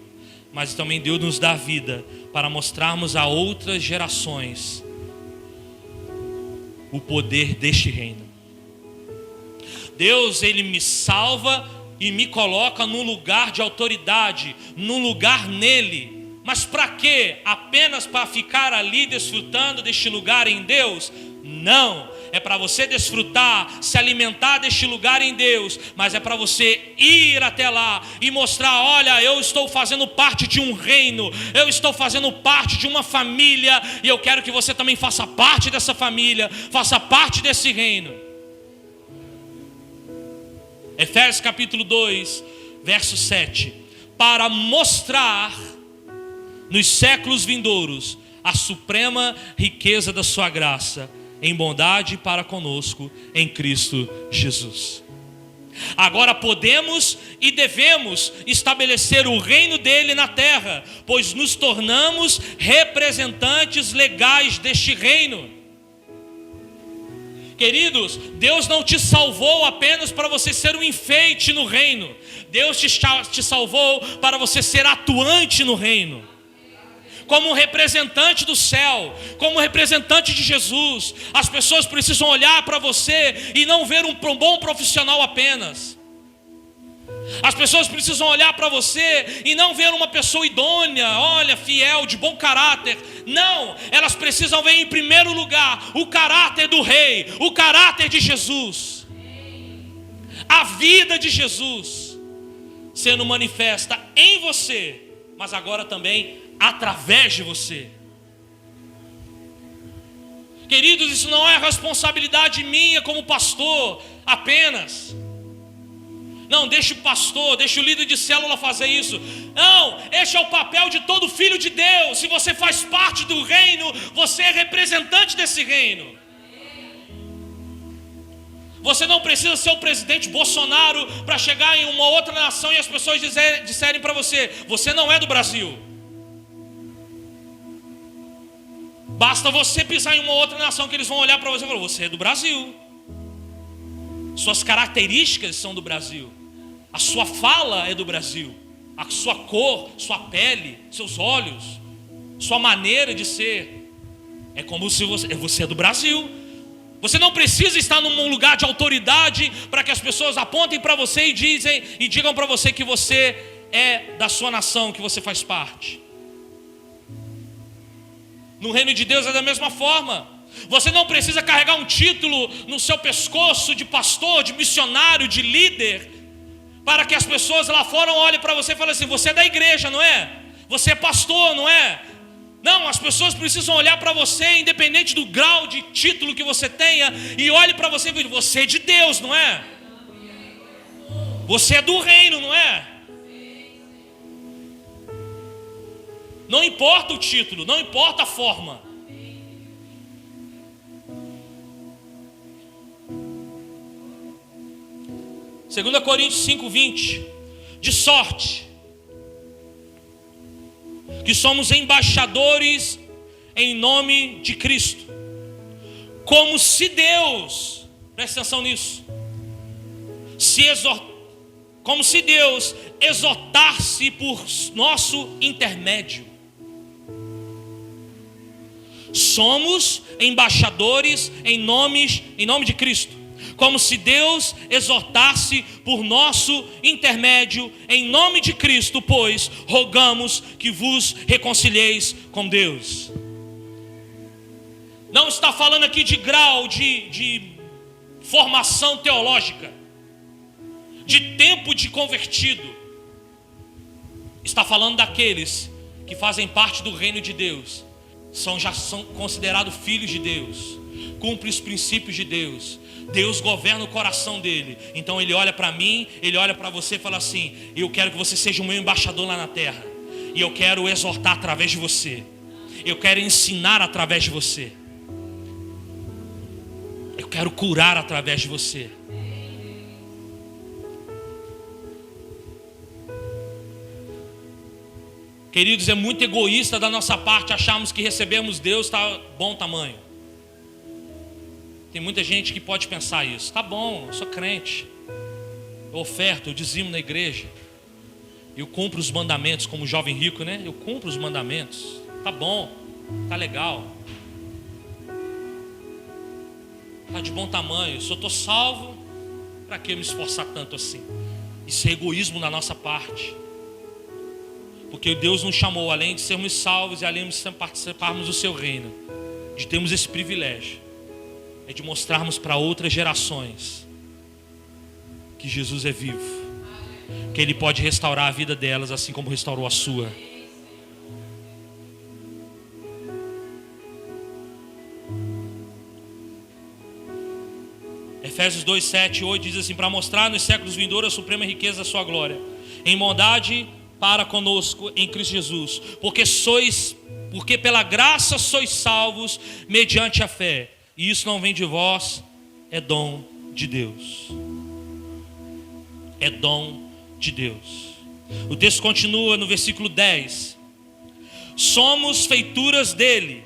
Mas também Deus nos dá vida para mostrarmos a outras gerações o poder deste reino. Deus, Ele me salva e me coloca num lugar de autoridade, num lugar nele. Mas para quê? Apenas para ficar ali desfrutando deste lugar em Deus? Não, é para você desfrutar, se alimentar deste lugar em Deus, mas é para você ir até lá e mostrar: olha, eu estou fazendo parte de um reino, eu estou fazendo parte de uma família, e eu quero que você também faça parte dessa família, faça parte desse reino. Efésios capítulo 2, verso 7: para mostrar nos séculos vindouros a suprema riqueza da sua graça, em bondade para conosco em Cristo Jesus. Agora podemos e devemos estabelecer o reino dele na terra, pois nos tornamos representantes legais deste reino. Queridos, Deus não te salvou apenas para você ser um enfeite no reino. Deus te salvou para você ser atuante no reino. Como um representante do céu, como um representante de Jesus. As pessoas precisam olhar para você e não ver um bom profissional apenas. As pessoas precisam olhar para você e não ver uma pessoa idônea, olha, fiel, de bom caráter. Não, elas precisam ver em primeiro lugar o caráter do Rei, o caráter de Jesus, a vida de Jesus sendo manifesta em você, mas agora também através de você. Queridos, isso não é responsabilidade minha como pastor apenas. Não, deixa o pastor, deixa o líder de célula fazer isso. Não, este é o papel de todo filho de Deus. Se você faz parte do reino, você é representante desse reino. Você não precisa ser o presidente Bolsonaro para chegar em uma outra nação e as pessoas disserem para você: você não é do Brasil. Basta você pisar em uma outra nação que eles vão olhar para você e falar: você é do Brasil. Suas características são do Brasil. A sua fala é do Brasil. A sua cor, sua pele, seus olhos, sua maneira de ser é como se você é do Brasil. Você não precisa estar num lugar de autoridade para que as pessoas apontem para você e digam para você que você é da sua nação, que você faz parte. No reino de Deus é da mesma forma. Você não precisa carregar um título no seu pescoço de pastor, de missionário, de líder, para que as pessoas lá fora olhem para você e falem assim: você é da igreja, não é? Você é pastor, não é? Não, as pessoas precisam olhar para você, independente do grau de título que você tenha, e olhe para você e dizer: você é de Deus, não é? Você é do reino, não é? Não importa o título, não importa a forma. Segunda Coríntios 5:20, de sorte que somos embaixadores em nome de Cristo, como se Deus, presta atenção nisso, como se Deus exortasse por nosso intermédio. Somos embaixadores em nome de Cristo, como se Deus exortasse por nosso intermédio em nome de Cristo, pois rogamos que vos reconcilieis com Deus. Não está falando aqui de grau de formação teológica, de tempo de convertido. Está falando daqueles que fazem parte do reino de Deus, já são considerados filhos de Deus, cumprem os princípios de Deus. Deus governa o coração dele. Então ele olha para mim, ele olha para você e fala assim: eu quero que você seja o meu embaixador lá na terra, e eu quero exortar através de você, eu quero ensinar através de você, eu quero curar através de você. Queridos, é muito egoísta da nossa parte acharmos que recebemos Deus está bom tamanho. Tem muita gente que pode pensar isso. Tá bom, eu sou crente, eu oferto, eu dizimo na igreja, eu cumpro os mandamentos, como o jovem rico, né? Eu cumpro os mandamentos. Tá bom, tá legal, tá de bom tamanho. Se eu estou salvo, para que eu me esforçar tanto assim? Isso é egoísmo da nossa parte. Porque Deus nos chamou, além de sermos salvos e além de participarmos do seu reino, de termos esse privilégio, é de mostrarmos para outras gerações que Jesus é vivo, que Ele pode restaurar a vida delas assim como restaurou a sua. Efésios 2, 7 e 8 diz assim: para mostrar nos séculos vindouros a suprema riqueza da sua glória, em bondade para conosco em Cristo Jesus, porque pela graça sois salvos mediante a fé, e isso não vem de vós, é dom de Deus. É dom de Deus. O texto continua no versículo 10: somos feituras dele,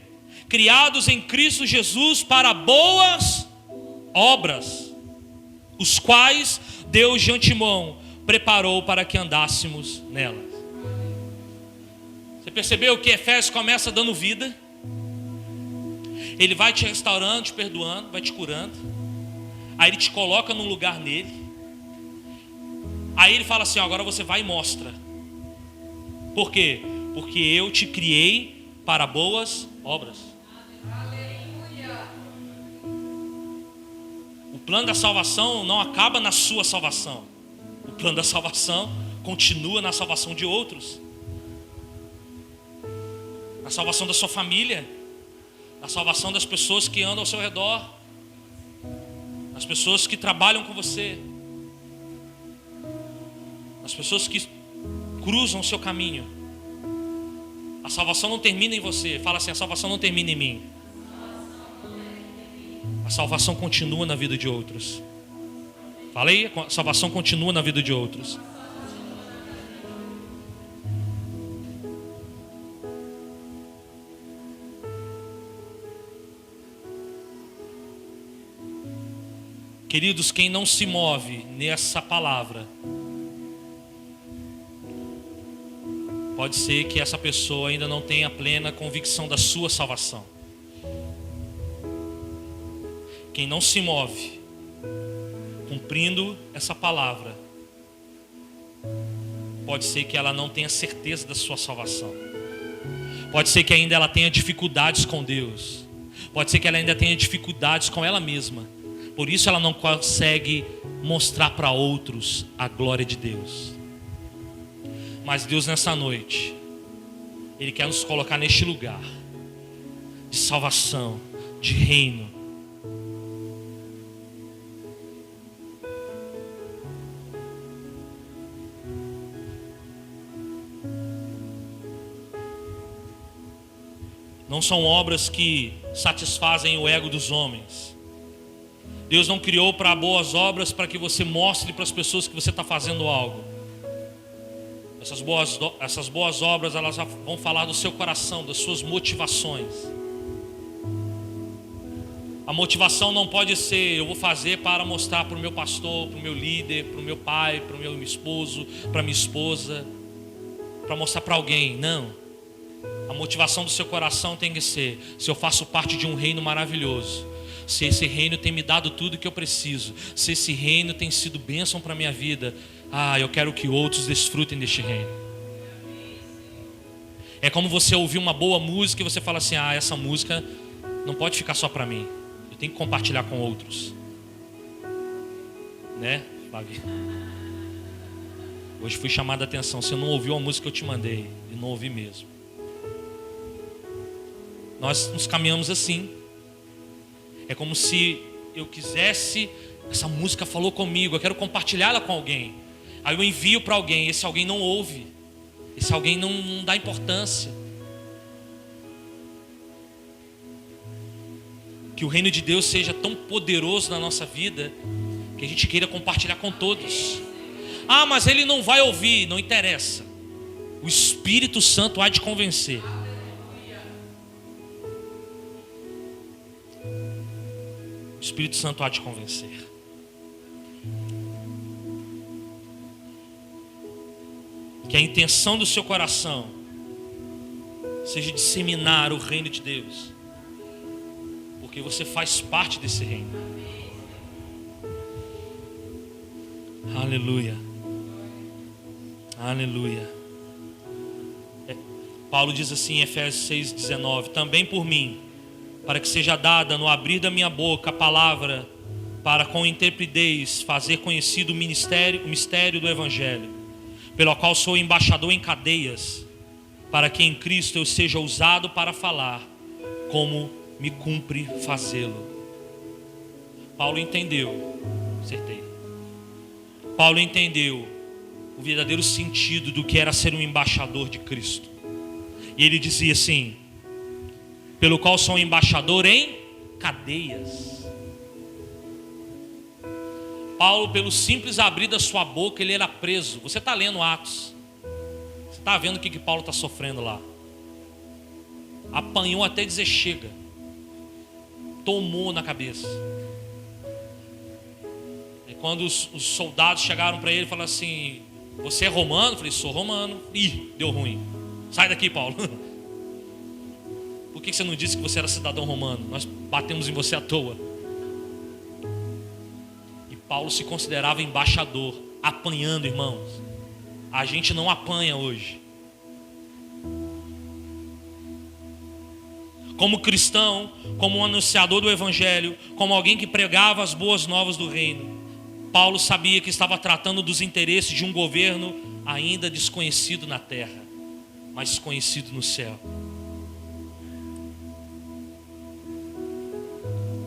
criados em Cristo Jesus para boas obras, os quais Deus de antemão preparou para que andássemos nelas. Você percebeu que Efésios começa dando vida? Ele vai te restaurando, te perdoando, vai te curando. Aí ele te coloca num lugar nele. Aí ele fala assim: agora você vai e mostra. Por quê? Porque eu te criei para boas obras. O plano da salvação não acaba na sua salvação. O plano da salvação continua na salvação de outros, na salvação da sua família, na salvação das pessoas que andam ao seu redor, nas pessoas que trabalham com você, nas pessoas que cruzam o seu caminho. A salvação não termina em você. Fala assim: a salvação não termina em mim. A salvação continua na vida de outros. Fala aí, a salvação continua na vida de outros. Queridos, quem não se move nessa palavra, pode ser que essa pessoa ainda não tenha plena convicção da sua salvação. Quem não se move cumprindo essa palavra, pode ser que ela não tenha certeza da sua salvação. Pode ser que ainda ela tenha dificuldades com Deus. Pode ser que ela ainda tenha dificuldades com ela mesma. Por isso ela não consegue mostrar para outros a glória de Deus. Mas Deus, nessa noite, Ele quer nos colocar neste lugar de salvação, de reino. Não são obras que satisfazem o ego dos homens. Deus não criou para boas obras para que você mostre para as pessoas que você está fazendo algo. Essas boas obras, elas vão falar do seu coração, das suas motivações. A motivação não pode ser: eu vou fazer para mostrar para o meu pastor, para o meu líder, para o meu pai, para o meu esposo, para a minha esposa, para mostrar para alguém. Não. A motivação do seu coração tem que ser: se eu faço parte de um reino maravilhoso, se esse reino tem me dado tudo que eu preciso, se esse reino tem sido bênção para a minha vida, eu quero que outros desfrutem deste reino. É como você ouvir uma boa música e você fala assim: essa música não pode ficar só para mim, eu tenho que compartilhar com outros. Né, Flavio? Hoje fui chamado a atenção: você não ouviu a música que eu te mandei. E não ouvi mesmo. Nós nos caminhamos assim. É como se eu quisesse: essa música falou comigo, eu quero compartilhá-la com alguém. Aí eu envio para alguém, esse alguém não ouve, esse alguém não dá importância. Que o reino de Deus seja tão poderoso na nossa vida que a gente queira compartilhar com todos. Mas ele não vai ouvir. Não interessa. O Espírito Santo há de convencer. O Espírito Santo há de convencer. Que a intenção do seu coração seja disseminar o reino de Deus, porque você faz parte desse reino. Aleluia. Aleluia. Paulo diz assim em Efésios 6,19: também por mim, para que seja dada no abrir da minha boca a palavra, para com intrepidez fazer conhecido o mistério do Evangelho, pelo qual sou embaixador em cadeias, para que em Cristo eu seja usado para falar, como me cumpre fazê-lo. Paulo entendeu, acertei. Paulo entendeu o verdadeiro sentido do que era ser um embaixador de Cristo. E ele dizia assim: pelo qual sou embaixador em cadeias. Paulo, pelo simples abrir da sua boca, ele era preso. Você está lendo Atos, você está vendo o que Paulo está sofrendo lá. Apanhou até dizer chega. Tomou na cabeça. E quando os soldados chegaram para ele e falaram assim: você é romano? Eu falei: sou romano. Ih, deu ruim. Sai daqui, Paulo. Por que você não disse que você era cidadão romano? Nós batemos em você à toa. E Paulo se considerava embaixador, apanhando, irmãos. A gente não apanha hoje. Como cristão, como um anunciador do Evangelho, como alguém que pregava as boas novas do reino, Paulo sabia que estava tratando dos interesses de um governo ainda desconhecido na terra, mas conhecido no céu.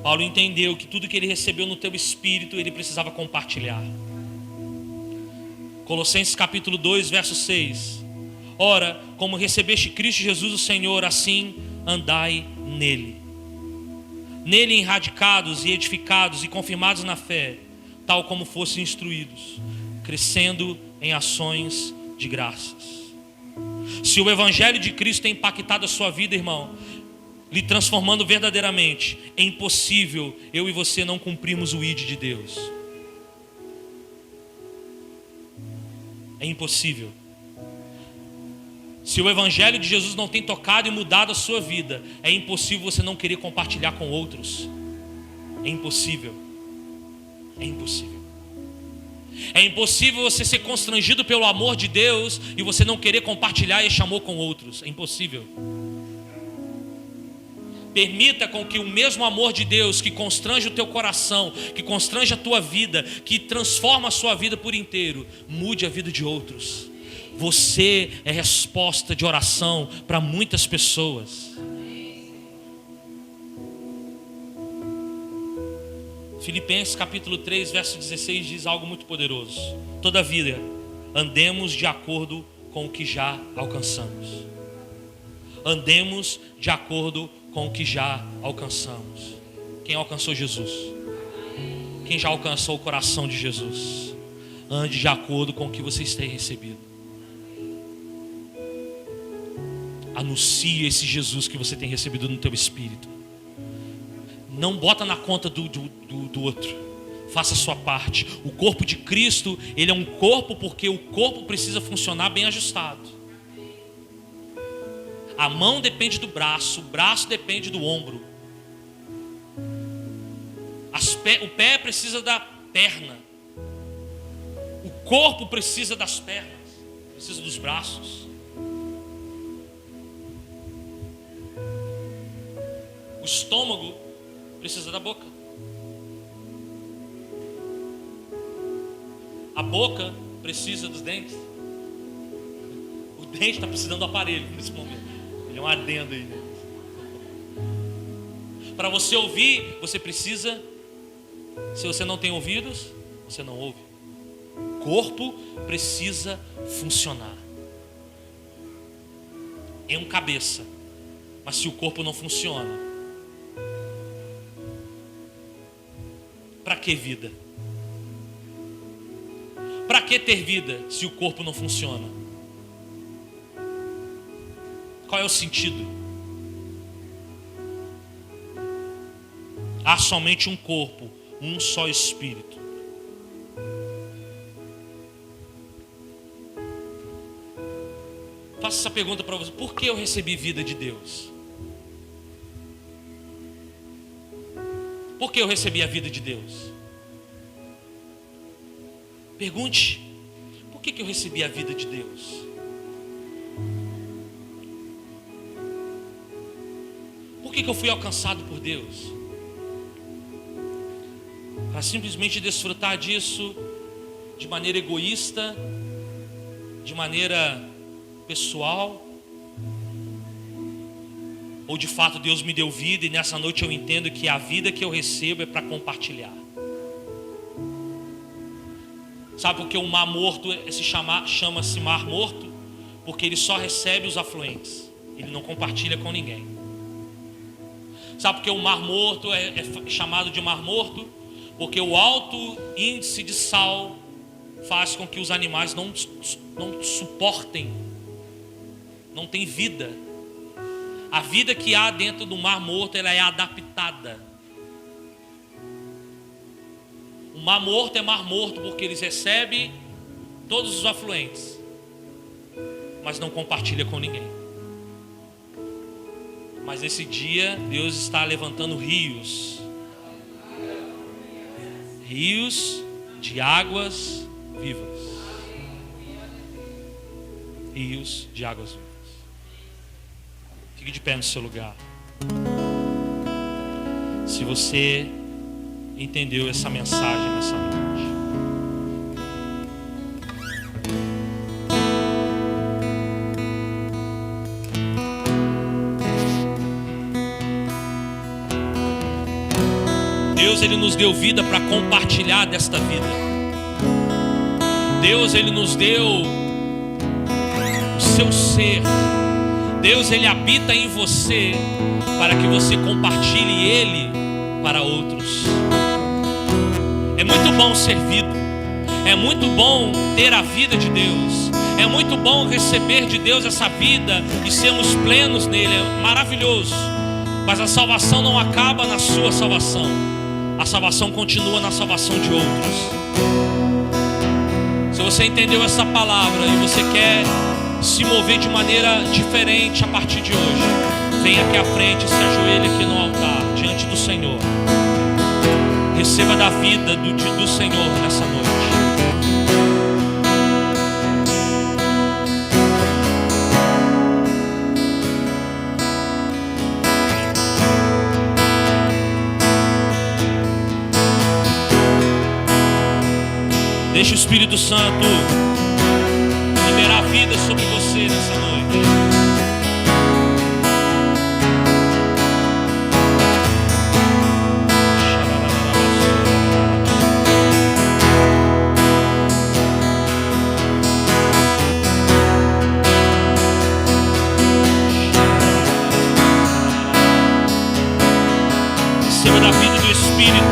Paulo entendeu que tudo que ele recebeu no teu espírito, ele precisava compartilhar. Colossenses capítulo 2, verso 6. Ora, como recebeste Cristo Jesus o Senhor, assim andai nele. Nele enradicados e edificados e confirmados na fé, tal como fossem instruídos, crescendo em ações de graças. Se o Evangelho de Cristo tem impactado a sua vida, irmão, lhe transformando verdadeiramente, é impossível eu e você não cumprirmos o ID de Deus. É impossível. Se o Evangelho de Jesus não tem tocado e mudado a sua vida, é impossível você não querer compartilhar com outros. É impossível. É impossível. É impossível você ser constrangido pelo amor de Deus e você não querer compartilhar este amor com outros. É impossível. Permita com que o mesmo amor de Deus que constrange o teu coração, que constrange a tua vida, que transforma a sua vida por inteiro, mude a vida de outros. Você é resposta de oração para muitas pessoas. Filipenses capítulo 3, verso 16 diz algo muito poderoso: todavia, andemos de acordo com o que já alcançamos. Andemos de acordo com o que já alcançamos. Quem alcançou Jesus? Quem já alcançou o coração de Jesus? Ande de acordo com o que vocês têm recebido. Anuncie esse Jesus que você tem recebido no teu espírito. Não bota na conta do outro. Faça a sua parte. O corpo de Cristo, ele é um corpo porque o corpo precisa funcionar bem ajustado. A mão depende do braço, o braço depende do ombro. O pé precisa da perna. O corpo precisa das pernas, precisa dos braços. O estômago precisa da boca. A boca precisa dos dentes. O dente está precisando do aparelho nesse momento. Ele é um adendo aí. Para você ouvir, você precisa. Se você não tem ouvidos, você não ouve. O corpo precisa funcionar. É um cabeça. Mas se o corpo não funciona, para que vida? Para que ter vida se o corpo não funciona? Qual é o sentido? Há somente um corpo, um só espírito. Faço essa pergunta para você: por que eu recebi vida de Deus? Por que eu recebi a vida de Deus? Pergunte: por que eu recebi a vida de Deus? Por que eu fui alcançado por Deus? Para simplesmente desfrutar disso de maneira egoísta, de maneira pessoal? Ou de fato Deus me deu vida e nessa noite eu entendo que a vida que eu recebo é para compartilhar? Sabe por que o mar morto chama-se mar morto? Porque ele só recebe os afluentes, ele não compartilha com ninguém. Sabe por que o mar morto é chamado de mar morto? Porque o alto índice de sal faz com que os animais não suportem, não tem vida. A vida que há dentro do mar morto, ela é adaptada. O mar morto é mar morto porque eles recebem todos os afluentes, mas não compartilha com ninguém. Mas nesse dia, Deus está levantando rios de águas vivas. Rios de águas vivas. Fique de pé no seu lugar. Se você entendeu essa mensagem nessa noite. Deus, Ele nos deu vida para compartilhar desta vida. Deus, Ele nos deu o seu ser. Deus, Ele habita em você para que você compartilhe Ele para outros. É muito bom servido. É muito bom ter a vida de Deus. É muito bom receber de Deus essa vida e sermos plenos nele. É maravilhoso. Mas a salvação não acaba na sua salvação. A salvação continua na salvação de outros. Se você entendeu essa palavra e você quer se mover de maneira diferente a partir de hoje, venha aqui à frente e se ajoelhe aqui no altar, diante do Senhor. Receba da vida do Senhor nessa noite. Deixe o Espírito Santo liberar vida sobre você nessa noite. Receba da vida do Espírito.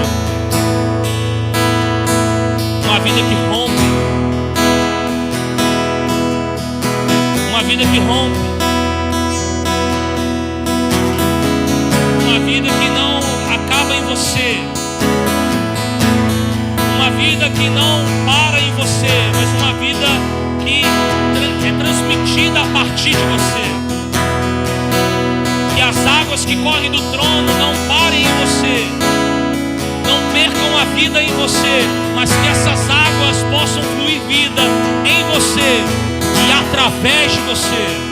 Uma vida que rompe. Uma vida que rompe. Uma vida que não acaba em partir de você. Que as águas que correm do trono não parem em você, não percam a vida em você, mas que essas águas possam fluir vida em você e através de você.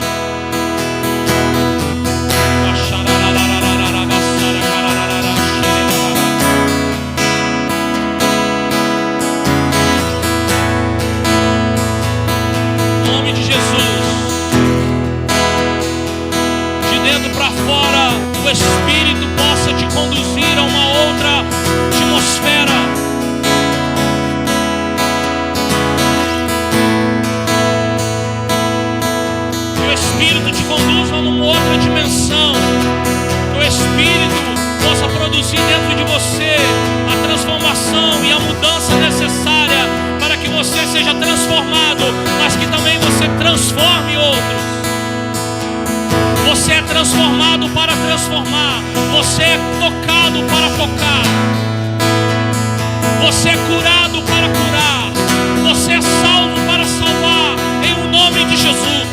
Em nome de Jesus, de dentro para fora, o Espírito possa te conduzir a uma outra atmosfera. Que o Espírito te conduza a uma outra dimensão. Que o Espírito possa produzir dentro de você a transformação e a mudança necessária para que você seja transformado, mas que também você transforme outros. Você é transformado para transformar. Você é tocado para tocar. Você é curado para curar. Você é salvo para salvar. Em o nome de Jesus.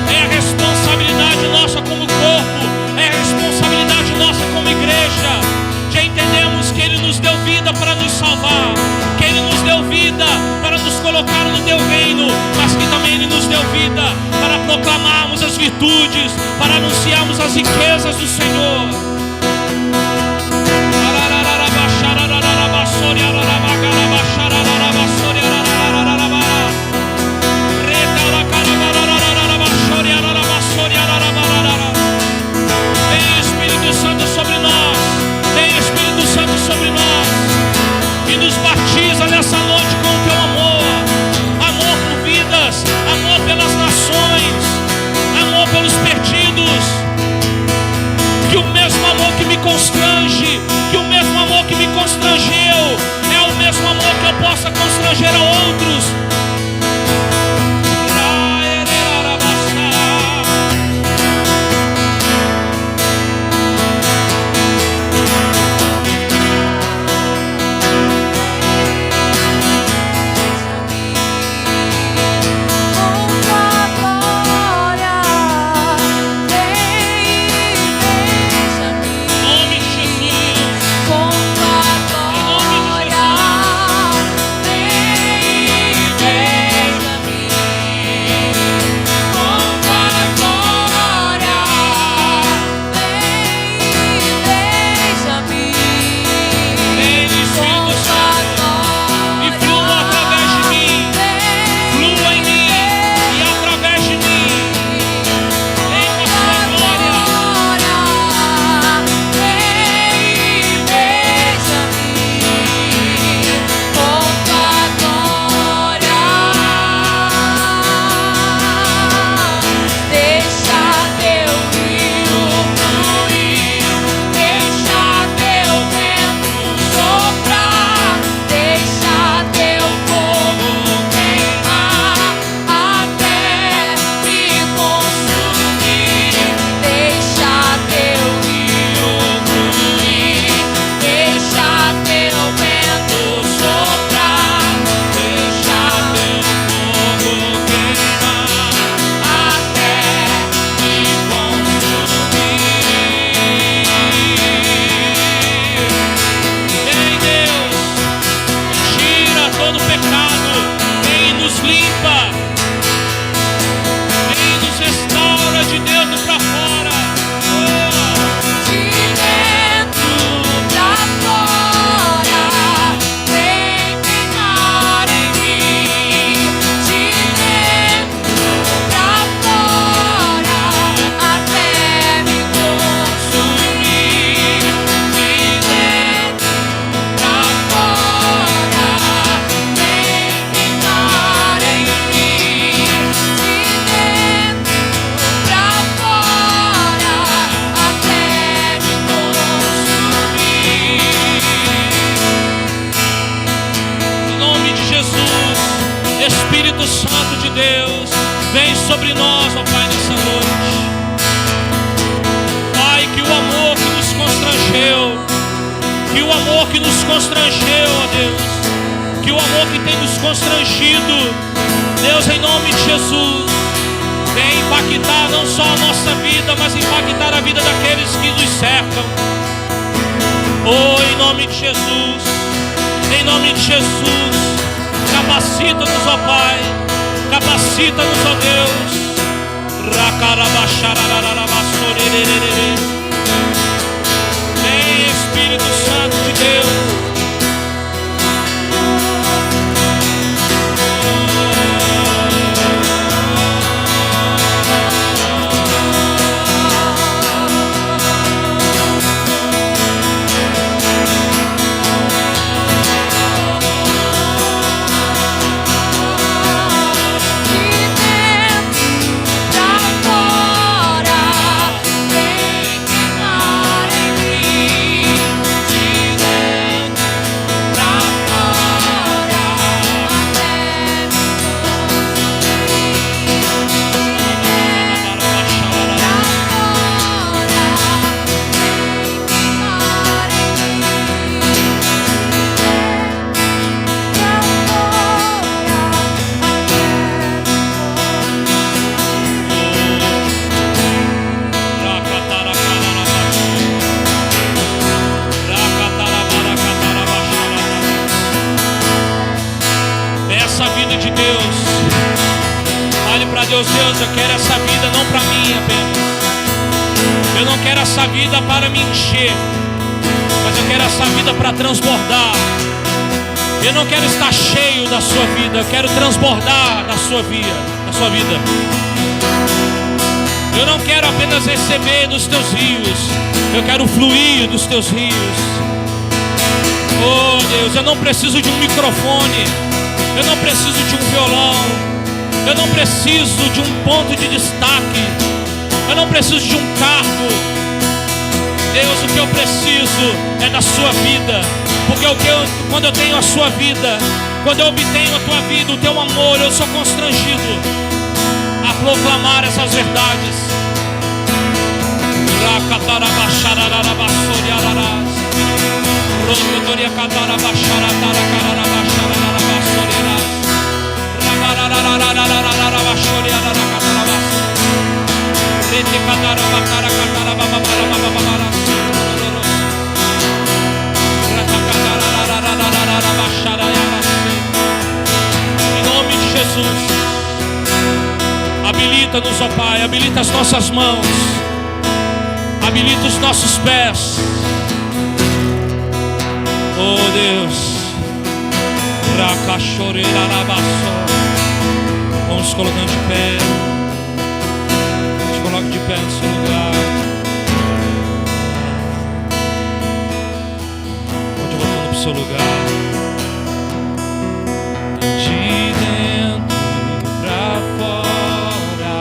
É a responsabilidade nossa como corpo. É a responsabilidade nossa como igreja. Já entendemos que Ele nos deu vida para nos salvar, que Ele nos deu vida para nos colocar no teu reino, mas que também Ele nos deu vida para proclamarmos as virtudes, para anunciarmos as riquezas do Senhor. Vem Espírito Santo sobre nós, vem Espírito Santo sobre nós, e nos batiza nessa noite com o teu amor. Amor por vidas, amor pelas nações, amor pelos perdidos. Que o mesmo amor que me constrange, que o mesmo amor que me constrangeu, é o mesmo amor que eu possa constranger a outros. Sobre nós, ó Pai, nessa noite. Pai, que o amor que nos constrangeu, que o amor que nos constrangeu, ó Deus, que o amor que tem nos constrangido Deus, em nome de Jesus, vem impactar não só a nossa vida, mas impactar a vida daqueles que nos cercam. Oh, em nome de Jesus, em nome de Jesus, capacita-nos, ó Pai, capacita-nos, ó Deus. Vem, Espírito Santo de Deus. Deus, eu quero essa vida não para mim apenas. Eu não quero essa vida para me encher, mas eu quero essa vida para transbordar. Eu não quero estar cheio da sua vida, eu quero transbordar da sua vida. Eu não quero apenas receber dos teus rios, eu quero fluir dos teus rios. Oh Deus, eu não preciso de um microfone, eu não preciso de um violão, eu não preciso de um ponto de destaque, eu não preciso de um cargo. Deus, o que eu preciso é da sua vida, porque quando eu tenho a sua vida, quando eu obtenho a tua vida, o teu amor, eu sou constrangido a proclamar essas verdades. Em nome de Jesus, habilita-nos, ó Pai, habilita as nossas mãos, habilita os nossos pés. Oh Deus, vamos colocando de pé. Te coloque de pé no seu lugar. Pode voltando para o seu lugar. De dentro pra fora,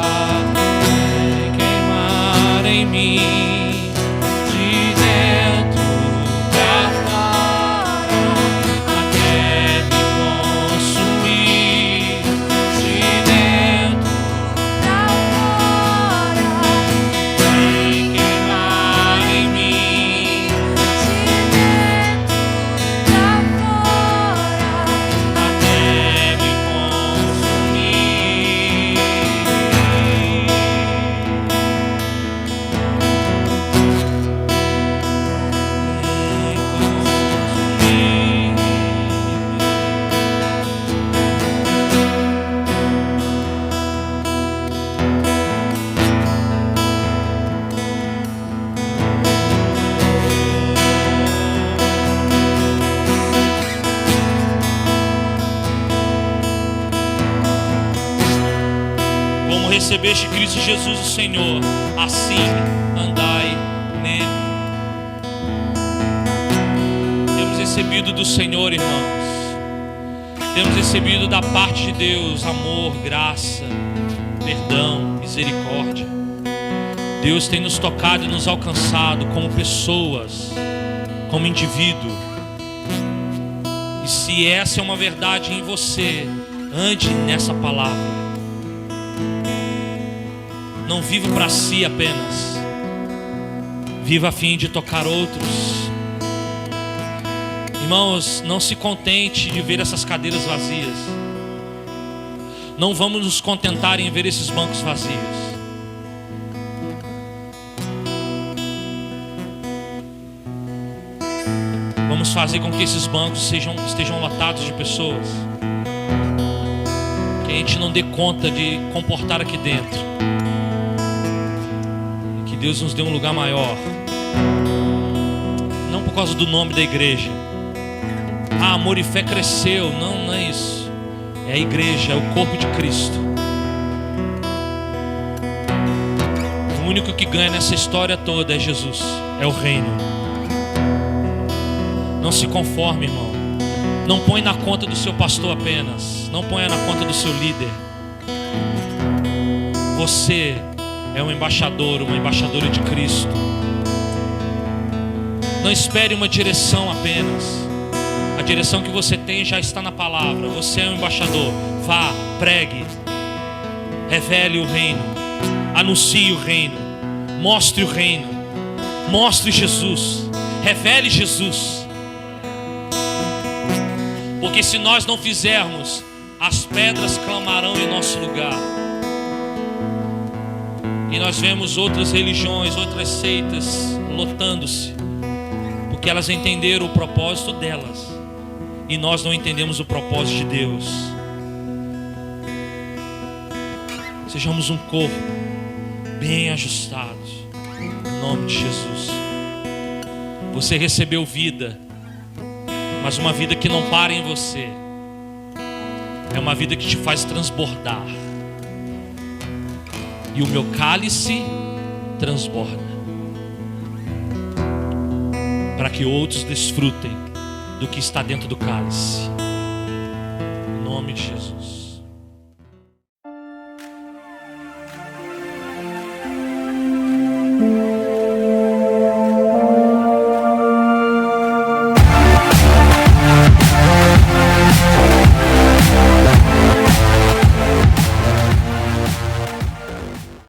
vem queimar em mim. De dentro pra fora, até me consumir. De dentro pra fora, vem queimar em mim. De dentro pra fora, até me consumir. Como recebeste Cristo Jesus o Senhor, assim andai nele. Temos recebido do Senhor, irmãos, temos recebido da parte de Deus amor, graça, perdão, misericórdia. Deus tem nos tocado e nos alcançado como pessoas, como indivíduo. E se essa é uma verdade em você, ande nessa palavra. Não viva para si apenas, viva a fim de tocar outros. Irmãos, não se contente de ver essas cadeiras vazias. Não vamos nos contentar em ver esses bancos vazios. Vamos fazer com que esses bancos estejam lotados de pessoas, que a gente não dê conta de comportar aqui dentro, e que Deus nos dê um lugar maior. Não por causa do nome da igreja. Amor e Fé cresceu. Não é isso. É a igreja, é o corpo de Cristo. O único que ganha nessa história toda é Jesus, é o reino. Não se conforme, irmão. Não põe na conta do seu pastor apenas. Não ponha na conta do seu líder. Você é um embaixador, uma embaixadora de Cristo. Não espere uma direção apenas. A direção que você tem já está na palavra. Você é um embaixador. Vá, pregue, revele o reino, anuncie o reino, mostre o reino, mostre Jesus, revele Jesus. Porque se nós não fizermos, as pedras clamarão em nosso lugar. E nós vemos outras religiões, outras seitas lotando-se, porque elas entenderam o propósito delas, e nós não entendemos o propósito de Deus. Sejamos um corpo bem ajustado, em nome de Jesus. Você recebeu vida, mas uma vida que não para em você. É uma vida que te faz transbordar. E o meu cálice transborda, para que outros desfrutem do que está dentro do cálice. Em nome de Jesus.